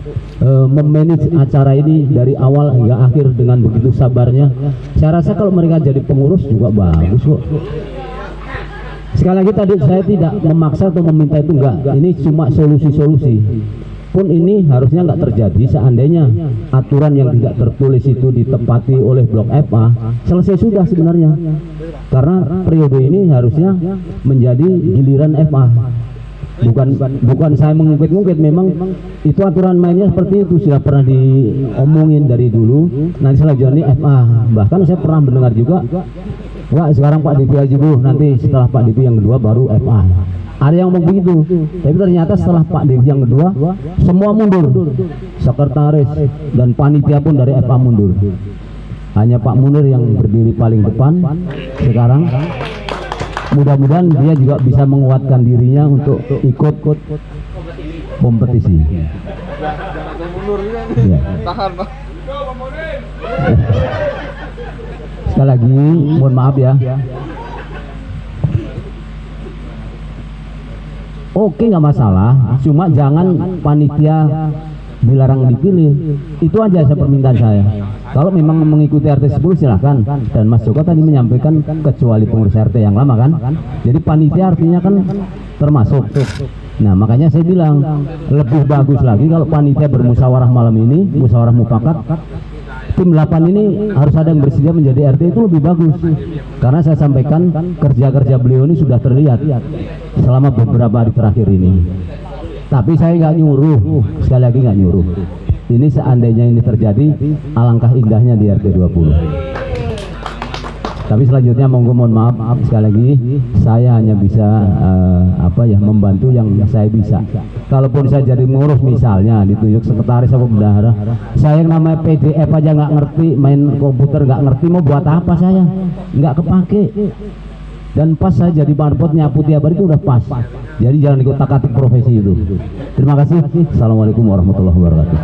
memanage acara ini dari awal hingga akhir dengan begitu sabarnya. Saya rasa kalau mereka jadi pengurus juga bagus kok. Sekali lagi tadi saya tidak memaksa atau meminta itu, enggak. Ini cuma solusi-solusi. Pun ini harusnya nggak terjadi seandainya aturan yang tidak tertulis itu ditepati oleh Blok FA. Selesai sudah sebenarnya. Karena periode ini harusnya menjadi giliran FA. Bukan saya mengungkit-ungkit, memang itu aturan mainnya seperti itu, sudah pernah diomongin dari dulu. Nanti selanjutnya FA. Bahkan saya pernah mendengar juga, wah sekarang Pak Devi aja dulu, nanti setelah Pak Devi yang kedua baru FA. Ada yang ngomong begitu, tapi ternyata setelah Pak Devi yang kedua semua mundur, sekretaris dan panitia pun dari FA mundur. Hanya Pak Munir yang berdiri paling depan sekarang. Mudah-mudahan dia juga bisa menguatkan dirinya untuk ikut kompetisi. Ya. Sekali lagi mohon maaf ya. Oke, nggak masalah, cuma jangan panitia dilarang dipilih. Itu aja permintaan saya. Kalau memang mengikuti RT 10 silahkan. Dan Mas Joko tadi menyampaikan kecuali pengurus RT yang lama kan. Jadi panitia artinya kan termasuk. Nah makanya saya bilang lebih bagus lagi kalau panitia bermusyawarah malam ini, musyawarah mufakat. Tim 8 ini harus ada yang bersedia menjadi RT, itu lebih bagus. Karena saya sampaikan kerja-kerja beliau ini sudah terlihat selama beberapa hari terakhir ini. Tapi saya nggak nyuruh, sekali lagi nggak nyuruh. Ini seandainya ini terjadi, alangkah indahnya di RT 20. Tapi selanjutnya mohon maaf sekali lagi, saya hanya bisa membantu yang saya bisa. Kalaupun saya jadi ngurus misalnya ditunjuk sekretaris atau bendahara, saya yang namanya PDF aja nggak ngerti, main komputer nggak ngerti, mau buat apa saya? Nggak kepake. Dan pas saya jadi barpot nyapu tiap hari itu udah pas. Jadi jangan ikut tak-atik profesi itu. Terima kasih. Assalamualaikum warahmatullahi wabarakatuh.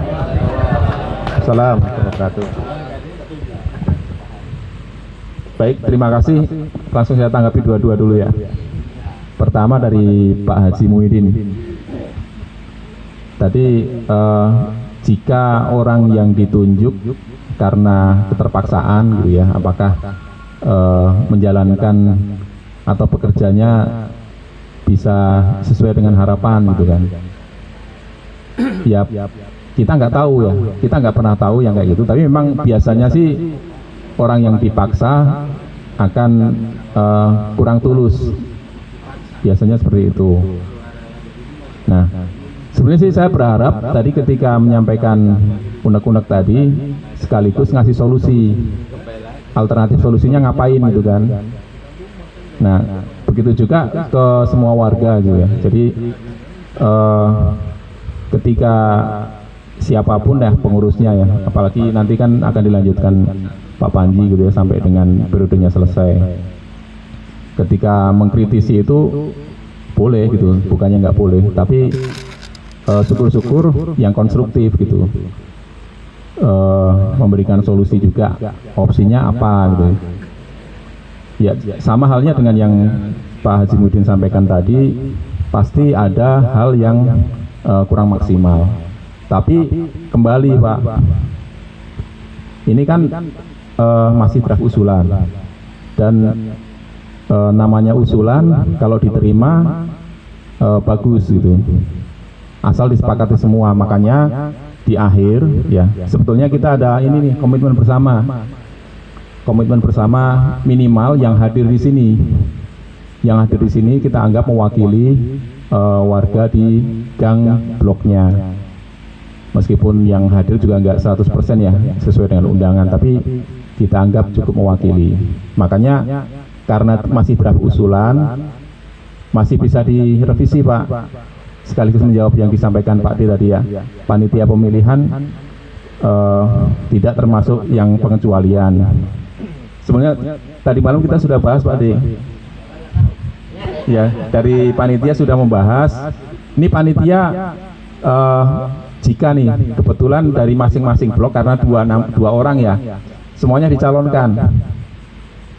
Assalamualaikum warahmatullahi wabarakatuh. Baik, terima kasih. Langsung saya tanggapi dua-dua dulu ya. Pertama dari Pak Haji Muhyiddin. Tadi jika orang yang ditunjuk karena keterpaksaan gitu ya, apakah menjalankan atau pekerjanya bisa sesuai dengan harapan gitu kan? Ya, kita nggak tahu ya, kita nggak pernah tahu yang kayak gitu. Tapi memang biasanya sih orang yang dipaksa akan kurang tulus, biasanya seperti itu. Nah, sebenarnya sih saya berharap tadi ketika menyampaikan unek-unek tadi sekaligus ngasih solusi, alternatif solusinya ngapain gitu kan. Nah, begitu juga ke semua warga gitu ya. Jadi ketika siapapun ya pengurusnya ya, apalagi nanti kan akan dilanjutkan Pak Panji gitu ya sampai dengan periodenya selesai. Ketika mengkritisi itu boleh gitu, bukannya nggak boleh, tapi syukur-syukur yang konstruktif gitu, memberikan solusi juga, opsinya apa gitu. Ya sama halnya dengan yang Pak Haji Muhyiddin sampaikan tadi, pasti ada hal yang kurang maksimal. Tapi kembali Pak, ini kan masih draft usulan dan namanya usulan kalau diterima bagus gitu, asal disepakati semua. Makanya di akhir ya sebetulnya kita ada ini nih komitmen bersama minimal yang hadir di sini. Yang hadir di sini kita anggap mewakili warga di gang bloknya. Meskipun yang hadir juga nggak 100% ya sesuai dengan undangan, tapi kita anggap cukup mewakili. Makanya karena masih draft usulan, masih bisa direvisi Pak. Sekaligus menjawab yang disampaikan Pak D tadi ya, panitia pemilihan tidak termasuk yang pengecualian. Sebenarnya tadi malam kita sudah bahas Pak D. Ya, dari panitia sudah membahas. Ini panitia jika nih kebetulan dari masing-masing blok, karena dua orang ya, semuanya dicalonkan.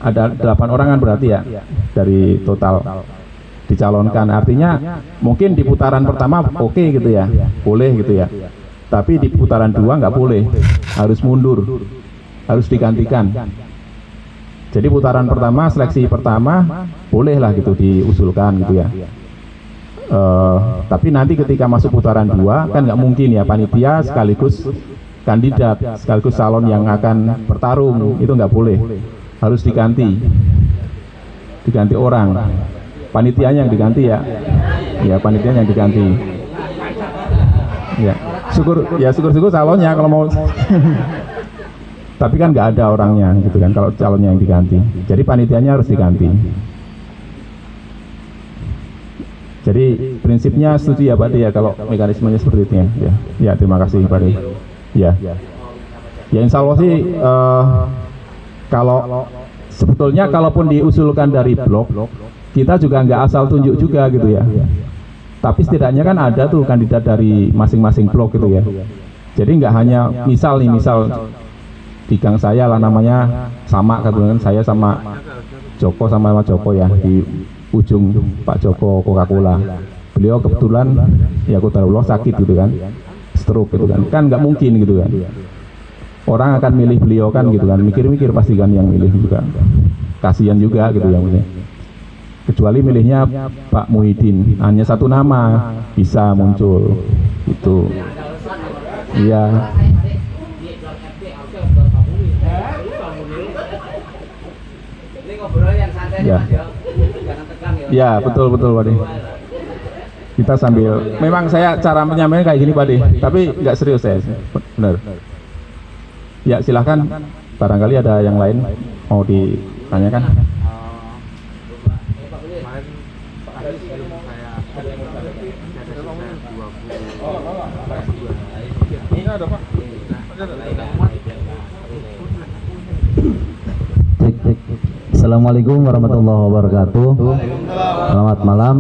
Ada 8 orang kan berarti ya dari total dicalonkan. Artinya mungkin di putaran pertama oke gitu ya, boleh gitu ya. Tapi di putaran 2 nggak boleh, harus mundur, harus digantikan. Jadi putaran pertama, seleksi pertama bolehlah gitu diusulkan gitu ya. Tapi nanti ketika masuk putaran 2 kan nggak mungkin ya panitia sekaligus kandidat sekaligus calon yang akan bertarung, itu nggak boleh, harus diganti orang, panitianya yang diganti ya, panitianya yang diganti ya. Syukur calonnya kalau mau tapi kan nggak ada orangnya gitu kan kalau calonnya yang diganti, jadi panitianya harus diganti. Jadi prinsipnya setuju ya Pak D ya kalau mekanismenya seperti itu ya. Ya terima kasih Pak D. Ya insya Allah sih kalau sebetulnya kalaupun diusulkan dari blok, kita juga nggak asal tunjuk juga gitu ya. Tapi setidaknya kan ada tuh kandidat dari masing-masing blok gitu ya. Jadi nggak hanya misal di gang saya lah namanya sama kan, saya sama Joko sama Mas Joko ya, di ujung Pak Joko Coca-Cola. Beliau kebetulan ya qadarullah sakit gitu kan, stroke gitu kan nggak mungkin gitu kan. Orang akan milih beliau kan gitu kan, mikir-mikir pasti kan yang milih juga. Kasihan juga gitu yang milih. Kecuali milihnya Pak Muhyiddin, hanya satu nama bisa muncul itu. Iya. Ya. Ya, betul Pak De. Kita sambil, memang saya cara menyampaikan kayak gini Pak De, tapi nggak serius saya, benar. Ya silahkan, barangkali ada yang lain mau ditanyakan. Assalamualaikum warahmatullahi wabarakatuh. Selamat malam.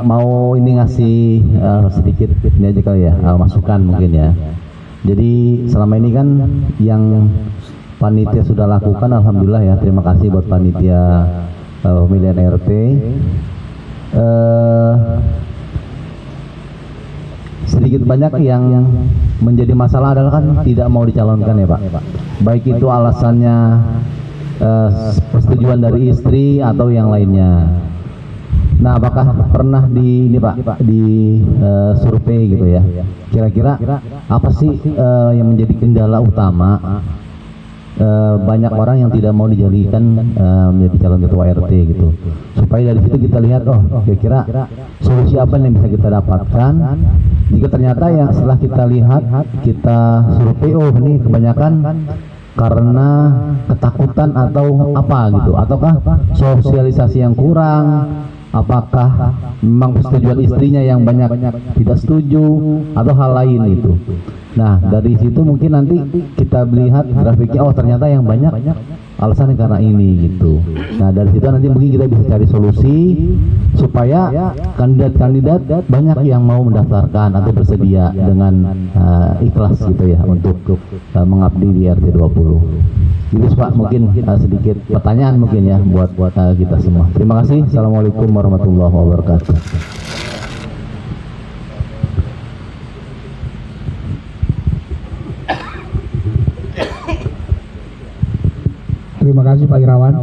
Mau ini ngasih sedikit ini aja kali ya, masukan mungkin ya. Jadi selama ini kan yang panitia sudah lakukan, alhamdulillah ya, terima kasih buat panitia pemilihan RT. Sedikit banyak yang menjadi masalah adalah kan tidak mau dicalonkan ya Pak. Baik itu alasannya persetujuan dari istri atau yang lainnya. Nah, apakah pernah di ini Pak di survei gitu ya? Kira-kira apa sih yang menjadi kendala utama banyak orang yang tidak mau dijadikan menjadi calon ketua RT gitu? Supaya dari situ kita lihat, oh kira-kira solusi apa yang bisa kita dapatkan. Jika ternyata yang setelah kita lihat, kita survei, oh ini kebanyakan karena ketakutan atau apa gitu, ataukah sosialisasi yang kurang, apakah memang persetujuan istrinya yang banyak tidak setuju atau hal lain itu. Nah dari situ mungkin nanti kita melihat grafiknya, oh ternyata yang banyak alasannya karena ini gitu. Nah dari situ nanti mungkin kita bisa cari solusi supaya kandidat-kandidat banyak yang mau mendaftarkan atau bersedia dengan ikhlas gitu ya untuk mengabdi di RT 20. Gitu Pak, mungkin sedikit pertanyaan mungkin ya buat kita semua. Terima kasih. Assalamualaikum warahmatullahi wabarakatuh. Terima kasih Pak Irawan.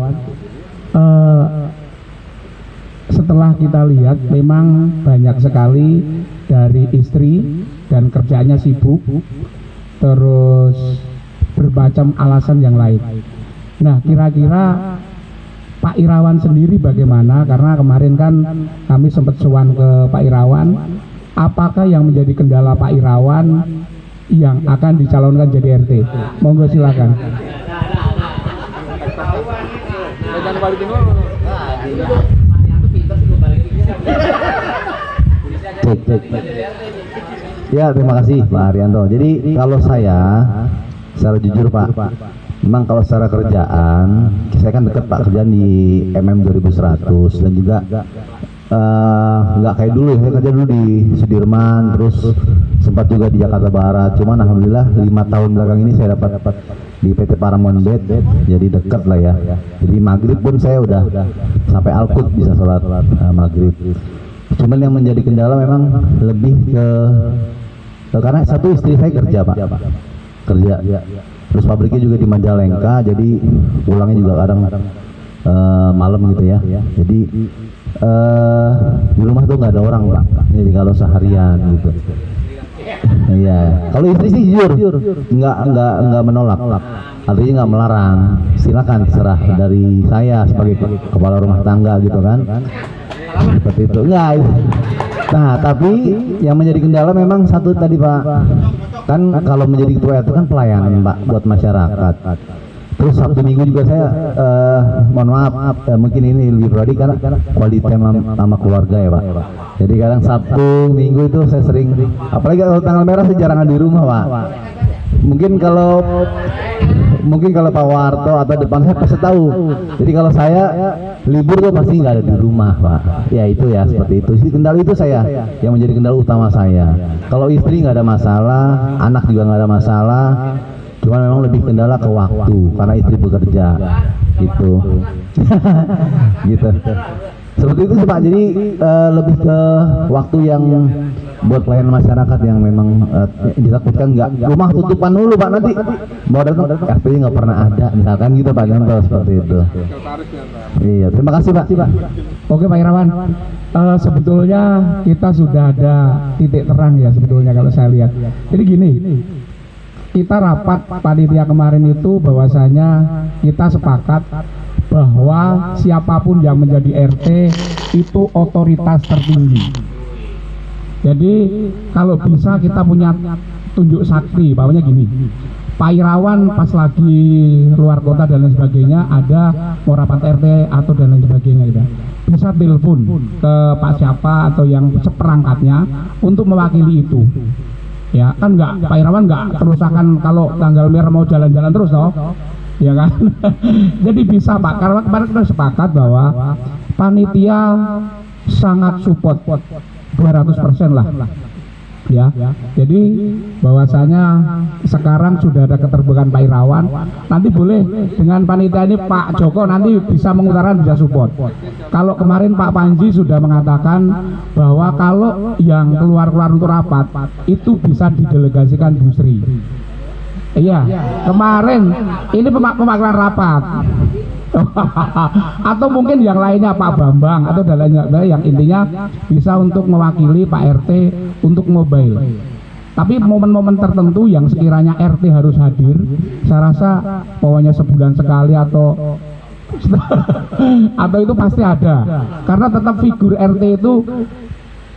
Setelah kita lihat memang banyak sekali dari istri dan kerjaannya sibuk, terus bermacam alasan yang lain. Nah kira-kira Pak Irawan sendiri bagaimana? Karena kemarin kan kami sempat sowan ke Pak Irawan. Apakah yang menjadi kendala Pak Irawan yang akan dicalonkan jadi RT? Monggo silakan. Ya terima kasih Pak Arianto. Jadi kalau saya secara jujur Pak, memang kalau secara kerjaan saya kan dekat Pak, kerjaan di MM 2100 dan juga nggak kayak dulu ya, saya kerja dulu di Sudirman, terus sempat juga di Jakarta Barat. Cuman alhamdulillah 5 tahun belakang ini saya dapat di PT Paramount Bed, jadi dekat lah ya. Jadi maghrib pun saya udah sampai Alkut bisa sholat maghrib. Cuman yang menjadi kendala memang lebih ke karena satu istri saya kerja Pak, kerja. Terus pabriknya juga di Majalengka, jadi pulangnya juga kadang malam gitu ya. Jadi di rumah tuh nggak ada orang Pak. Jadi kalau seharian gitu. Iya, kalau istri sih jujur nggak menolak, artinya nggak melarang. Silakan terserah dari saya sebagai kepala rumah tangga gitu kan. Seperti itu. Enggak. Nah, tapi yang menjadi kendala memang satu tadi Pak. Kan kalau menjadi ketua itu kan pelayanan Pak buat masyarakat. Terus Sabtu Minggu juga saya mohon maaf mungkin ini lebih pribadi karena quality time sama keluarga ya Pak. Jadi kadang Sabtu Minggu itu saya sering, apalagi kalau tanggal merah saya jarang di rumah Pak. Mungkin kalau Pak Warto atau depan saya pasti tahu. Jadi kalau saya libur tuh pasti nggak ada di rumah, Pak. Ya itu ya seperti itu. Jadi kendala itu saya yang menjadi kendala utama saya. Kalau istri nggak ada masalah, anak juga nggak ada masalah. Cuma memang lebih kendala ke waktu karena istri bekerja, gitu. Gitu. Seperti itu sih Pak. Jadi lebih ke waktu yang buat pelayanan masyarakat yang memang ditakutkan nggak rumah tutupan dulu Pak, nanti mau datang RT nggak pernah ada misalkan gitu Pak, contoh seperti itu. Iya, terima kasih Pak. Oke Pak Irawan, sebetulnya kita sudah ada titik terang ya sebetulnya kalau saya lihat. Jadi gini, kita rapat panitia kemarin itu bahwasanya kita sepakat bahwa siapapun yang menjadi RT itu otoritas tertinggi. Jadi kalau bisa kita punya tunjuk sakti, pokoknya gini, Pak Irawan pas lagi luar kota dan lain sebagainya ada mau rapat RT atau dan lain sebagainya gitu, bisa telepon ke Pak siapa atau yang seperangkatnya untuk mewakili itu. Ya kan nggak, Pak Irawan nggak terus akan kalau tanggal merah mau jalan-jalan terus toh, ya kan? Jadi bisa Pak, karena kemarin kita sepakat bahwa panitia sangat support 200% lah ya. Jadi bahwasanya sekarang sudah ada keterbukaan Pak Irawan, nanti boleh dengan panitia ini Pak Joko nanti bisa mengutarakan, bisa support. Kalau kemarin Pak Panji sudah mengatakan bahwa kalau yang keluar untuk rapat itu bisa didelegasikan Bu Sri. Iya, kemarin ini pemakilan rapat. Atau mungkin yang lainnya Pak Bambang atau dan lainnya, yang intinya bisa untuk mewakili Pak RT untuk mobile. Tapi momen-momen tertentu yang sekiranya RT harus hadir, saya rasa pokoknya sebulan sekali atau itu pasti ada, karena tetap figur RT itu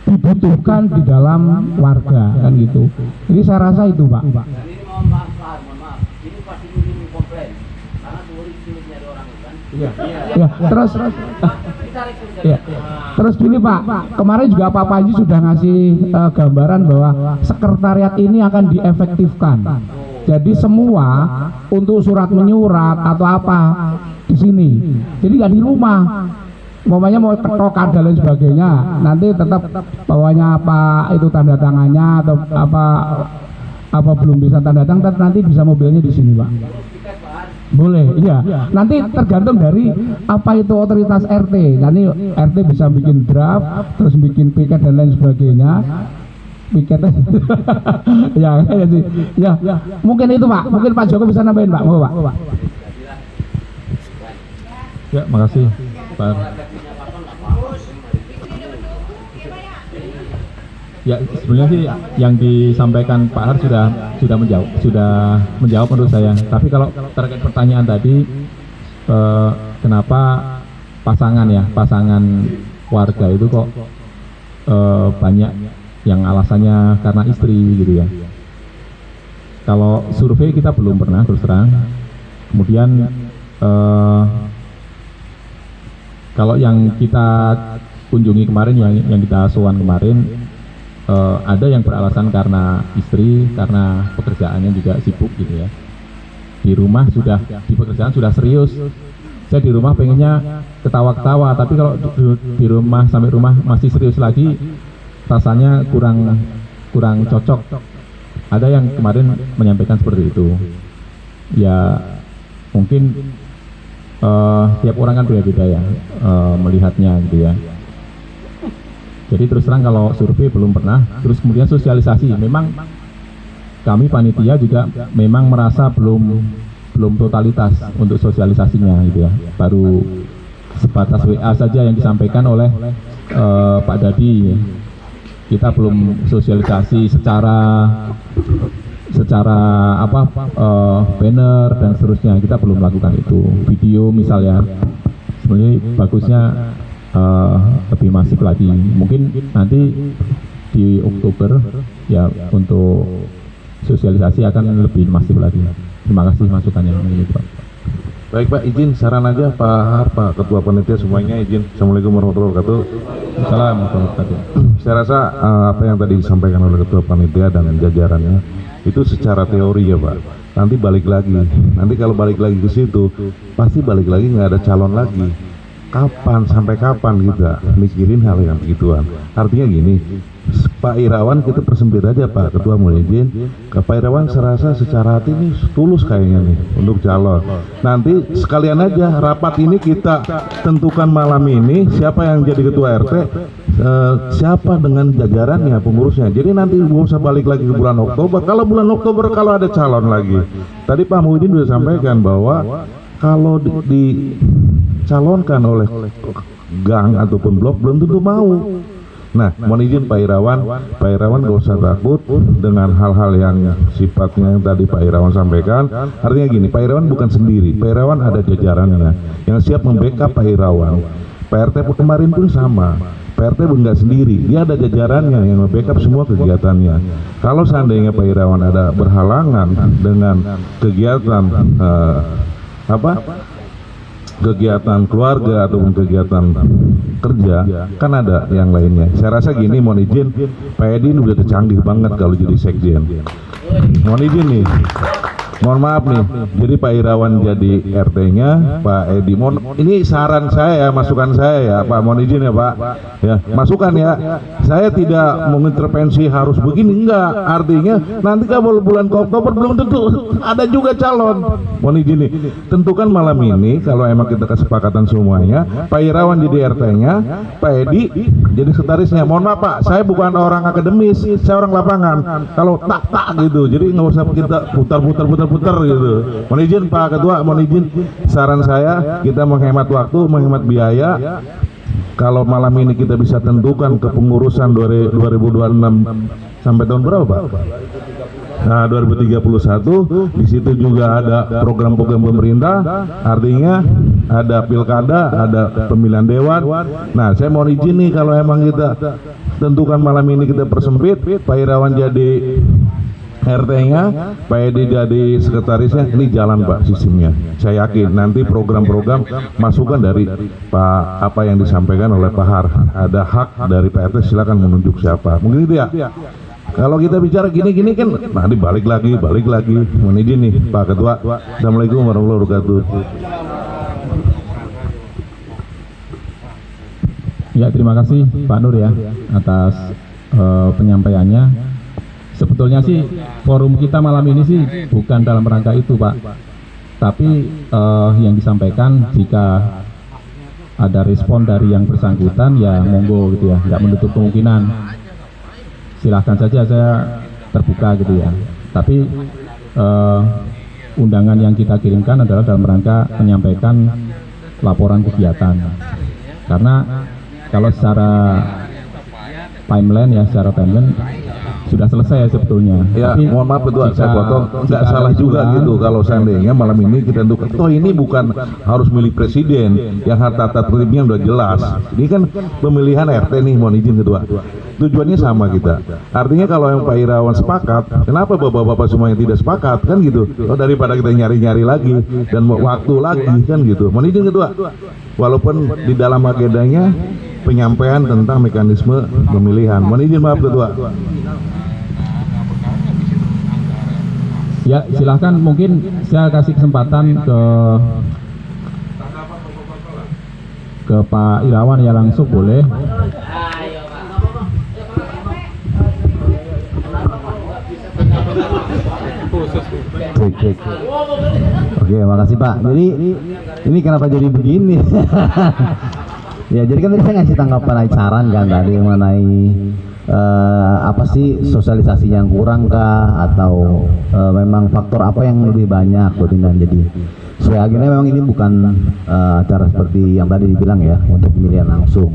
dibutuhkan di dalam warga kan gitu. Jadi saya rasa itu Pak. Ya, terus gini Pak, kemarin juga Pak Panji sudah ngasih gambaran bahwa sekretariat ini akan diefektifkan. Jadi semua untuk surat menyurat atau apa di sini. Jadi nggak di rumah. Pokoknya mau ketokan dan lain sebagainya, nanti tetap bawahnya apa itu tanda tangannya atau apa belum bisa tanda tangan, nanti bisa mobilnya di sini Pak. Boleh, iya. Nanti tergantung dari apa itu otoritas RT. Nanti RT bisa bikin draft, terus bikin piket dan lain sebagainya. Piketnya, ya. Mungkin itu Pak. Mungkin Pak Joko bisa nambahin Pak. Mau Pak. Ya, makasih Pak. Ya, sebenarnya sih yang disampaikan Pak Har sudah menjawab menurut saya. Tapi kalau terkait pertanyaan tadi, kenapa pasangan warga itu kok banyak yang alasannya karena istri gitu ya. Kalau survei kita belum pernah terus terang. Kemudian kalau yang kita kunjungi kemarin, yang kita sowan kemarin, ada yang beralasan karena istri, karena pekerjaannya juga sibuk gitu ya. Di rumah di pekerjaan sudah serius. Saya di rumah pengennya ketawa-ketawa, tapi kalau di rumah sampai rumah masih serius lagi, rasanya kurang cocok. Ada yang kemarin menyampaikan seperti itu. Ya mungkin tiap orang kan beda-beda ya melihatnya gitu ya. Jadi terus terang kalau survei belum pernah. Terus kemudian sosialisasi, memang kami panitia juga memang merasa belum totalitas untuk sosialisasinya gitu ya. Baru sebatas WA saja yang disampaikan oleh Pak Dadi. Kita belum sosialisasi secara banner dan seterusnya, kita belum melakukan itu. Video misalnya, sebenarnya bagusnya lebih masif lagi. Mungkin nanti di Oktober ya untuk sosialisasi akan lebih masif lagi. Terima kasih masukannya Pak. Baik Pak, izin saran aja Pak Har, Pak Ketua Panitia semuanya izin. Assalamualaikum warahmatullahi wabarakatuh. Assalamualaikum warahmatullahi wabarakatuh. Saya rasa apa yang tadi disampaikan oleh Ketua Panitia dan jajarannya Itu secara teori ya Pak. Nanti balik lagi. Nanti kalau balik lagi ke situ, pasti balik lagi nggak ada calon lagi. Kapan, sampai kapan kita mikirin hal yang begituan? Artinya gini, Pak Irawan kita persempit aja Pak Ketua, mohon izin. Pak Irawan serasa secara hati ini tulus kayaknya nih untuk calon. Nanti sekalian aja rapat ini kita tentukan malam ini siapa yang jadi Ketua RT, siapa dengan jajarannya, pengurusnya. Jadi nanti nggak usah balik lagi ke bulan Oktober. Kalau bulan Oktober kalau ada calon lagi, tadi Pak Muhyiddin sudah sampaikan bahwa kalau dicalonkan oleh gang ataupun blok belum tentu mau. Nah, mohon izin Pak Irawan gak usah takut dengan hal-hal yang sifatnya yang tadi Pak Irawan sampaikan. Artinya gini, Pak Irawan bukan sendiri, Pak Irawan ada jajarannya yang siap membackup Pak Irawan. Pak RT kemarin pun sama, Pak RT enggak sendiri, dia ada jajarannya yang membackup semua kegiatannya. Kalau seandainya Pak Irawan ada berhalangan dengan kegiatan kegiatan keluarga ataupun kegiatan kerja, kan ada yang lainnya. Saya rasa gini, mohon izin, Pak Edi ini udah canggih banget kalau jadi sekjen. Mohon izin nih, mohon maaf nih, jadi Pak Irawan jadi RT-nya, Pak Edi. Ini saran saya, masukan saya ya, Pak. Mohon izin ya Pak, ya masukan ya. Saya tidak mengintervensi harus begini, enggak. Artinya nanti kalau bulan Oktober belum tentu ada juga calon. Mohon izin nih, tentukan malam ini kalau emang kita kesepakatan semuanya, Pak Irawan jadi RT-nya, Pak Edi jadi sekretarisnya. Mohon maaf Pak, saya bukan orang akademis, saya orang lapangan. Kalau tak gitu, jadi nggak usah kita putar gitu. Mohon izin Pak Ketua, mohon izin, saran saya kita menghemat waktu, menghemat biaya. Kalau malam ini kita bisa tentukan kepengurusan 2026 sampai tahun berapa Pak? Nah 2031, di situ juga ada program-program pemerintah, artinya ada pilkada, ada pemilihan dewan. Nah saya mohon izin nih, kalau emang kita tentukan malam ini kita persempit, Pak Irawan jadi RT-nya, Pak Edi jadi sekretarisnya, ini jalan Pak sistemnya. Saya yakin nanti program-program masukan dari Pak apa yang disampaikan oleh Pak Har, ada hak dari Pak RT, silakan menunjuk siapa. Mungkin itu ya. Kalau kita bicara gini-gini kan nanti balik lagi. Mohon izin nih Pak Ketua. Assalamualaikum warahmatullahi wabarakatuh. Ya, terima kasih Pak Nur ya atas penyampaiannya. Sebetulnya sih forum kita malam ini sih bukan dalam rangka itu Pak, tapi yang disampaikan jika ada respon dari yang bersangkutan ya monggo gitu ya, nggak menutup kemungkinan, silahkan saja, saya terbuka gitu ya. Tapi undangan yang kita kirimkan adalah dalam rangka menyampaikan laporan kegiatan, karena kalau secara timeline sudah selesai ya sebetulnya. Ya, tapi mohon maaf Ketua, saya potong, nggak salah juga gitu kalau seandainya malam ini kita tentukan. Toh ini bukan harus milik presiden, yang tata tertibnya udah jelas. Ini kan pemilihan RT nih, mohon izin Ketua. Tujuannya sama kita. Artinya kalau yang Pak Irawan sepakat, kenapa bapak-bapak semua yang tidak sepakat kan gitu? Oh, daripada kita nyari-nyari lagi dan waktu lagi kan gitu. Mohon izin Ketua. Walaupun di dalam agendanya penyampaian tentang mekanisme pemilihan. Mohon izin maaf Ketua. Ya, silahkan, mungkin saya kasih kesempatan ke Pak Irawan ya, langsung boleh. Oke, makasih Pak. Jadi ini kenapa jadi begini? Ya, jadi kan tadi saya ngasih tanggapan saran kan tadi mengenai apa sih sosialisasi yang kurang kah, atau memang faktor apa yang lebih banyak Budinan. Jadi saya akhirnya memang ini bukan acara seperti yang tadi dibilang ya, untuk pemilihan langsung.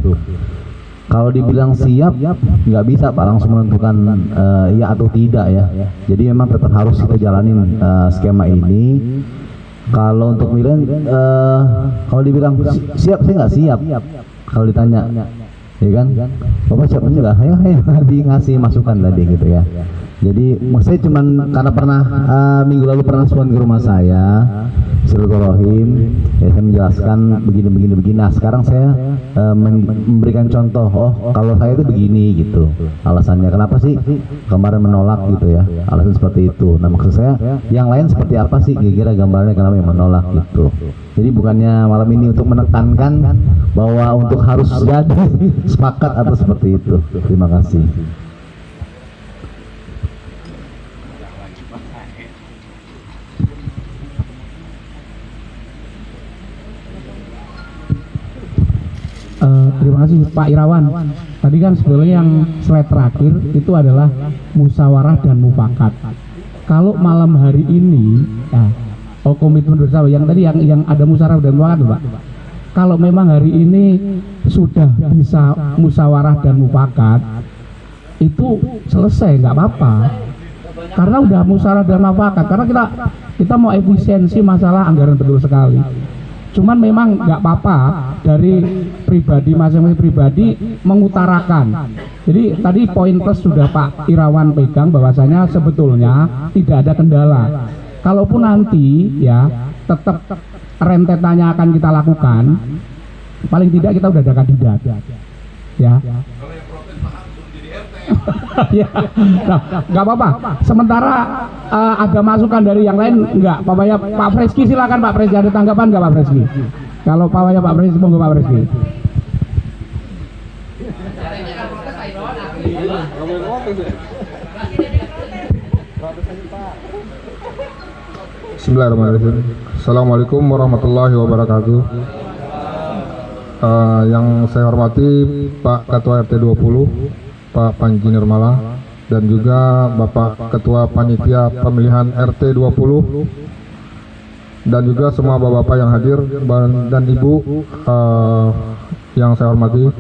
Kalau dibilang siap, nggak bisa Pak langsung menentukan iya atau tidak ya. Jadi memang tetap harus kita jalanin skema ini. Kalau untuk pemilihan, kalau dibilang siap, saya nggak siap. Kalau ditanya, ya kan, Bapak siap enggak? Ayo ngasih masukan tadi gitu ya. Jadi saya cuman karena pernah minggu lalu pernah suan ke rumah saya silaturahim, ya saya menjelaskan begini. Nah sekarang saya memberikan contoh, oh kalau saya itu begini gitu alasannya, kenapa sih kemarin menolak gitu ya, alasan seperti itu. Nah maksud saya yang lain seperti apa sih kira-kira gambarnya kenapa yang menolak gitu. Jadi bukannya malam ini untuk menekankan bahwa untuk harus jadi sepakat atau seperti itu. Terima kasih. Terima kasih Pak Irawan. Tadi kan sebenarnya yang slide terakhir itu adalah musyawarah dan mufakat. Kalau malam hari ini, komitmen bersama yang tadi yang ada musyawarah dan mufakat, Pak. Kalau memang hari ini sudah bisa musyawarah dan mufakat, itu selesai, nggak apa-apa. Karena udah musyawarah dan mufakat. Karena kita mau efisiensi masalah anggaran betul sekali. Cuman memang nggak apa-apa dari pribadi masing-masing pribadi mengutarakan. Jadi tadi poin plus sudah Pak Irawan pegang bahwasanya sebetulnya tidak ada kendala. Kalaupun nanti ya tetap rentetannya akan kita lakukan, paling tidak kita udah ada kandidat. Ya. Ya, nah, nggak apa-apa. Sementara ada masukan dari yang lain, nggak. Pak Freski silakan Pak Freski, ada tanggapan nggak Pak Freski? Kalau Pak Freski, monggo Pak Freski. Bismillahirrahmanirrahim. Assalamualaikum warahmatullahi wabarakatuh. Yang saya hormati Pak Ketua RT 20 Pak Panji Nirmala dan juga Bapak Ketua Panitia Pemilihan RT 20 dan juga semua bapak-bapak yang hadir dan ibu yang saya hormati.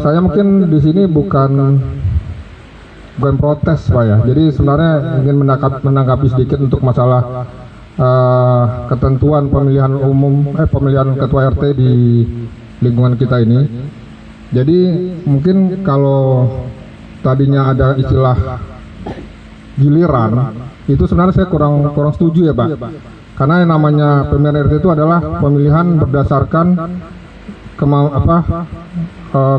Saya mungkin di sini bukan protes Pak ya. Jadi sebenarnya ingin menanggapi sedikit untuk masalah ketentuan pemilihan pemilihan ketua RT di lingkungan kita ini. Jadi mungkin kalau tadinya ada istilah giliran, itu sebenarnya saya kurang setuju ya Pak. Karena yang namanya pemilihan RT itu adalah pemilihan berdasarkan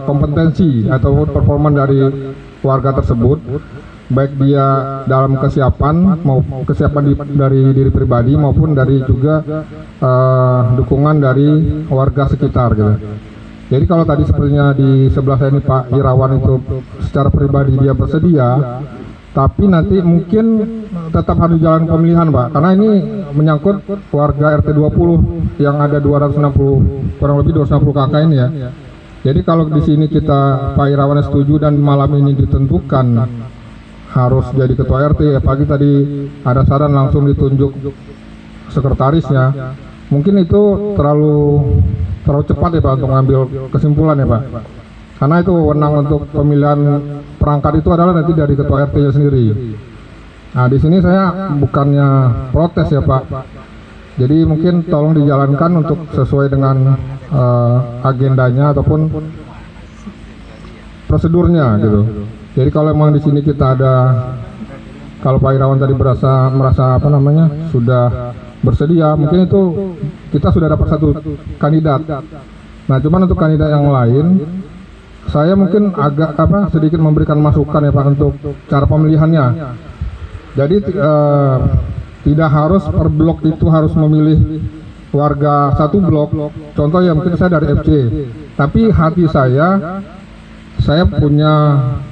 kompetensi atau performa dari warga tersebut, baik dia dalam kesiapan dari diri pribadi maupun dari juga dukungan dari warga sekitar gitu. Jadi kalau tadi sepertinya di sebelah saya ini Pak Irawan itu secara pribadi dia bersedia, tapi nanti mungkin tetap harus jalan pemilihan Pak, karena ini menyangkut warga RT 20 yang ada 260 kurang lebih 260 kakak ini ya. Jadi kalau di sini kita Pak Irawan setuju dan malam ini ditentukan harus jadi ketua RT, ya pagi tadi ada saran langsung ditunjuk sekretarisnya, mungkin itu terlalu cepat ya Pak untuk mengambil kesimpulan ya Pak, karena itu wewenang untuk pemilihan perangkat itu adalah nanti dari ketua RT-nya sendiri. Nah di sini saya bukannya protes ya Pak, jadi mungkin tolong dijalankan untuk sesuai dengan agendanya ataupun prosedurnya gitu. Jadi kalau memang di sini kita ada, kalau Pak Irawan tadi merasa sudah bersedia, mungkin itu kita sudah dapat satu kandidat. Nah, cuman untuk kandidat yang lain, saya mungkin agak sedikit memberikan masukan ya Pak untuk cara pemilihannya. Jadi tidak harus per blok itu harus memilih warga satu blok. Contoh ya mungkin saya dari FC, tapi hati saya punya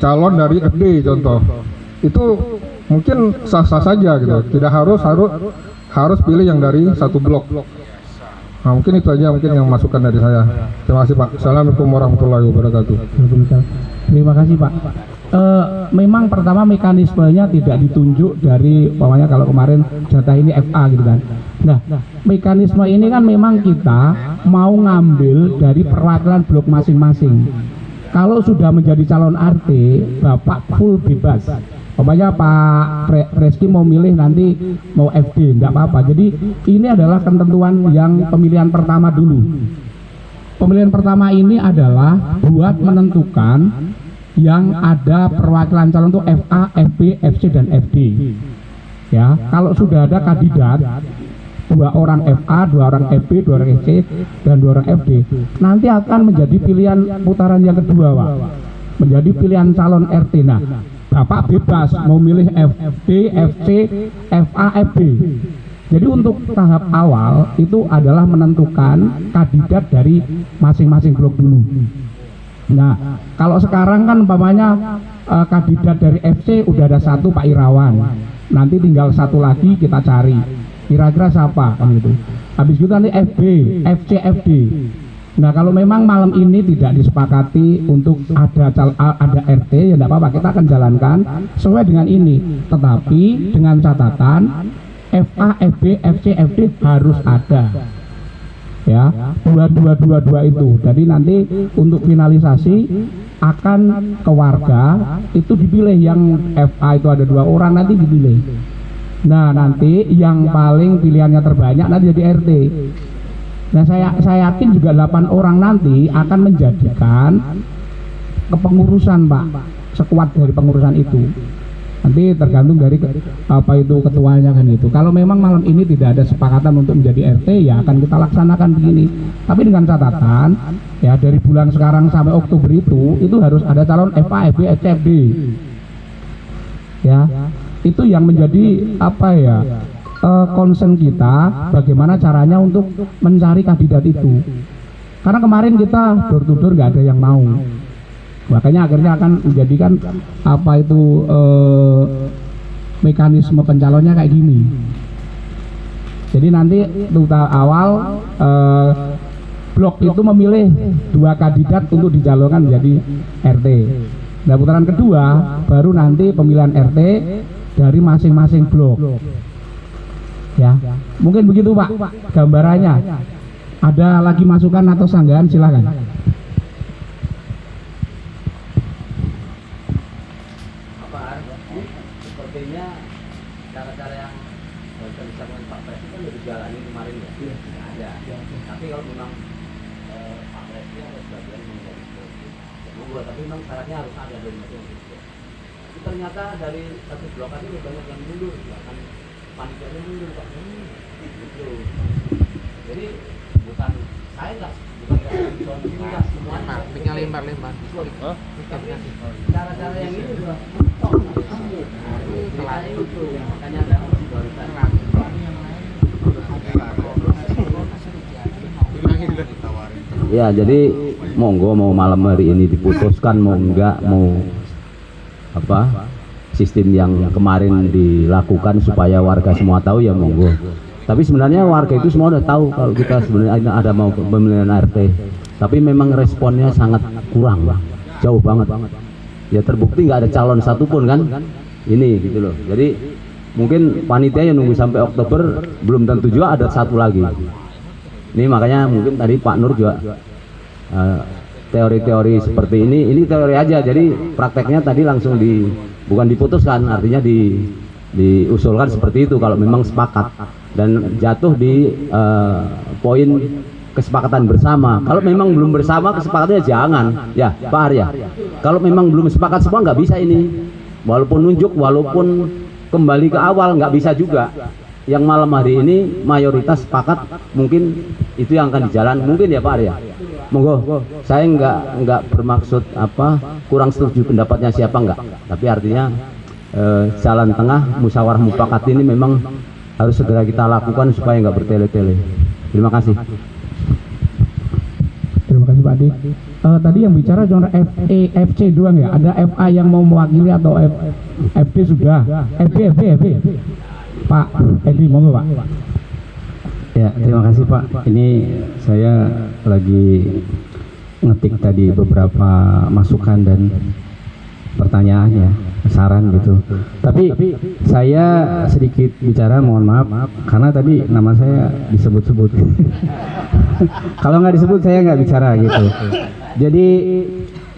calon dari FD contoh. Itu mungkin sah-sah saja gitu. Tidak harus pilih yang dari satu blok. Nah, mungkin itu aja mungkin yang masukan dari saya. Terima kasih Pak. Assalamualaikum warahmatullahi wabarakatuh. Terima kasih Pak. Memang pertama mekanismenya tidak ditunjuk dari umpamanya kalau kemarin jatah ini FA gitu kan. Nah, mekanisme ini kan memang kita mau ngambil dari perwakilan blok masing-masing. Kalau sudah menjadi calon RT, Bapak full bebas. Umpamanya Pak Freski mau milih nanti mau FD, enggak apa-apa. Jadi ini adalah ketentuan yang pemilihan pertama dulu. Pemilihan pertama ini adalah buat menentukan yang ada perwakilan calon itu FA, FB, FC dan FD. Ya, kalau sudah ada kandidat 2 orang FA, 2 orang FB, 2 orang FC, dan 2 orang FD, nanti akan menjadi pilihan putaran yang kedua, Pak. Menjadi pilihan calon RT. Nah, Bapak bebas mau milih FD, FC, FA, FB. Jadi untuk tahap awal itu adalah menentukan kandidat dari masing-masing blok dulu. Nah, kalau sekarang kan umpamanya kandidat dari FC udah ada 1, Pak Irawan. Nanti tinggal 1 lagi kita cari. Kira-kira siapa kan gitu. Habis itu nanti FB, FC, FD. Nah, kalau memang malam ini tidak disepakati untuk ada RT, ya tidak apa-apa, kita akan jalankan sesuai dengan ini. Tetapi dengan catatan FA, FB, FC, FD harus ada. Ya, 2222 itu. Jadi nanti untuk finalisasi akan ke warga itu dipilih, yang FA itu ada 2 orang nanti dipilih. Nah, nanti yang paling pilihannya terbanyak nanti jadi RT. Nah, saya yakin juga 8 orang nanti akan menjadikan kepengurusan, Pak, sekuat dari pengurusan itu. Nanti tergantung dari apa itu ketuanya kan itu. Kalau memang malam ini tidak ada sepakatan untuk menjadi RT, ya akan kita laksanakan begini. Tapi dengan catatan, ya dari bulan sekarang sampai Oktober itu harus ada calon FA, FB, FCFD. Ya, itu yang menjadi apa ya? Concern kita, bagaimana caranya untuk mencari kandidat itu. Karena kemarin kita door to door nggak ada yang mau. Makanya akhirnya akan menjadikan apa itu mekanisme pencalonnya kayak gini. Jadi nanti tahap awal blok itu memilih 2 kandidat untuk dicalonkan menjadi RT. Nah, putaran kedua baru nanti pemilihan RT dari masing-masing blok. Ya, mungkin begitu, Pak, gambarannya. Ada lagi masukan atau sanggahan, silakan. Sepertinya cara-cara yang bisa disampaikan Pak Presiden sudah dijalani kemarin ya, nggak ada. Tapi kalau memang Pak Presiden ada sebagian menjadi monggo, tapi memang syaratnya harus ada dari masing-masing. Tapi ternyata dari satu blok aja banyak yang mundur, bahkan panitianya mundur, Pak. Gitu. Jadi bukan saya nggak bisa semuanya. Tinggal lembar. Tapi cara-cara yang ini juga itu makanya ada ya, jadi monggo mau malam hari ini diputuskan mau enggak, mau apa sistem yang kemarin dilakukan supaya warga semua tahu, ya monggo. Tapi sebenarnya warga itu semua udah tahu kalau kita sebenarnya ada mau pemilihan RT. Tapi memang responnya sangat kurang, jauh banget. Ya terbukti nggak ada calon satupun kan, ini gitu loh. Jadi mungkin panitia yang nunggu sampai Oktober belum tentu juga ada 1 lagi. Ini makanya mungkin tadi Pak Nur juga teori-teori seperti ini teori aja. Jadi prakteknya tadi langsung bukan diputuskan, artinya diusulkan seperti itu kalau memang sepakat dan jatuh di poin kesepakatan bersama. Kalau memang belum bersama kesepakatannya jangan, ya Pak Arya. Kalau memang belum sepakat semua nggak bisa ini. Walaupun nunjuk, walaupun kembali ke awal nggak bisa juga. Yang malam hari ini mayoritas sepakat, mungkin itu yang akan dijalan, mungkin ya Pak Arya. Monggo, saya nggak bermaksud kurang setuju pendapatnya siapa nggak. Tapi artinya jalan tengah musyawarah mufakat ini memang harus segera kita lakukan supaya nggak bertele-tele. Terima kasih. Terima kasih Pak Adi. Tadi yang bicara cuma FE, FC doang ya? Ada FA yang mau mewakili atau FD sudah? FB. Pak Edi, monggo Pak. Ya, terima kasih Pak. Ini saya lagi ngetik tadi beberapa masukan dan pertanyaan ya, saran gitu. Tapi saya sedikit bicara, mohon maaf karena tadi nama saya disebut-sebut. Kalau nggak disebut saya nggak bicara gitu. Jadi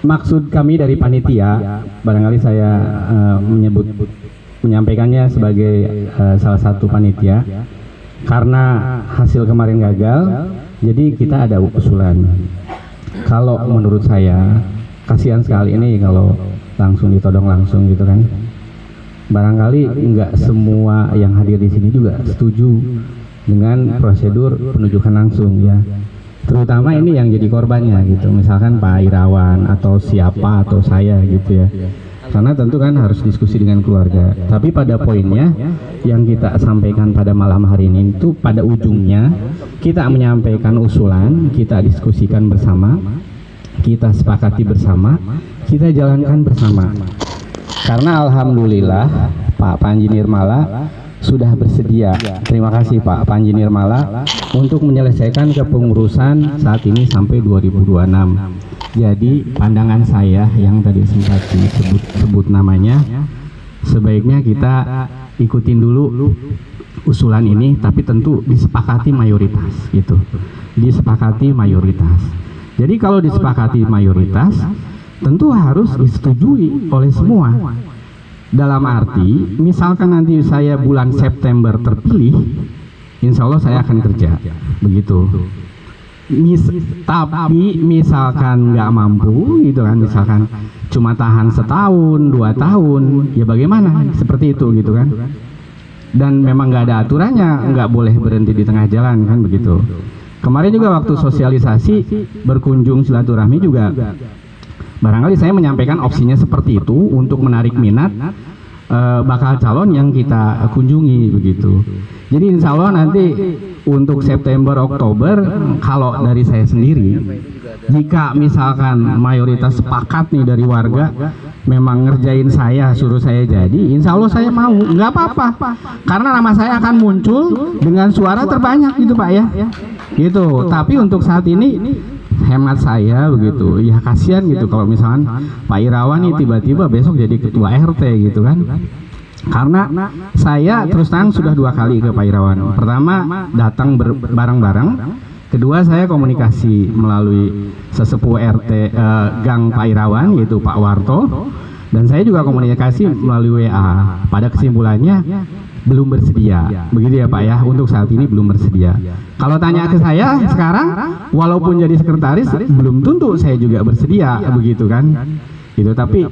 maksud kami dari panitia, barangkali saya menyampaikannya sebagai salah satu panitia, karena hasil kemarin gagal, jadi kita ada usulan. Kalau menurut saya kasihan sekali ini kalau langsung ditodong langsung gitu kan. barangkali nggak semua yang hadir di sini juga setuju dengan prosedur penunjukan langsung ya. Terutama ini yang jadi korbannya gitu, misalkan Pak Irawan atau siapa atau saya gitu ya. Karena tentu kan harus diskusi dengan keluarga. Tapi pada poinnya yang kita sampaikan pada malam hari ini itu pada ujungnya kita menyampaikan usulan, kita diskusikan bersama, kita sepakati bersama, kita jalankan bersama. Karena alhamdulillah Pak Panji Nirmala sudah bersedia. Terima kasih Pak Panji Nirmala untuk menyelesaikan kepengurusan saat ini sampai 2026. Jadi pandangan saya yang tadi sempat disebut namanya, sebaiknya kita ikutin dulu usulan ini, tapi tentu disepakati mayoritas gitu. Disepakati mayoritas. Jadi kalau disepakati mayoritas, tentu harus disetujui oleh semua. Dalam arti, misalkan nanti saya bulan September terpilih, insya Allah saya akan kerja, begitu. Tapi misalkan nggak mampu, gitu kan, misalkan cuma tahan setahun, 2 tahun, ya bagaimana? Seperti itu, gitu kan. Dan memang nggak ada aturannya, nggak boleh berhenti di tengah jalan, kan begitu. Kemarin juga waktu sosialisasi berkunjung silaturahmi juga, barangkali saya menyampaikan opsinya seperti itu untuk menarik minat bakal calon yang kita kunjungi begitu. Jadi insya Allah nanti untuk September Oktober, kalau dari saya sendiri, jika misalkan mayoritas sepakat nih dari warga memang ngerjain saya, suruh saya jadi, insya Allah saya mau, nggak apa-apa, karena nama saya akan muncul dengan suara terbanyak gitu Pak ya, gitu. Tapi untuk saat ini hemat saya begitu, ya kasihan gitu kalau misalkan Pak Irawan nih tiba-tiba besok jadi ketua RT gitu kan. Karena saya terus terang sudah 2 kali ke Pak Irawan. Pertama datang bareng-bareng, kedua saya komunikasi melalui sesepuh RT Gang Pak Irawan yaitu Pak Warto, dan saya juga komunikasi melalui WA. Pada kesimpulannya belum bersedia, begitu ya Pak ya, untuk saat ini belum bersedia. Kalau tanya ke saya sekarang, walaupun jadi sekretaris, belum tentu saya juga bersedia, begitu kan, gitu. Tapi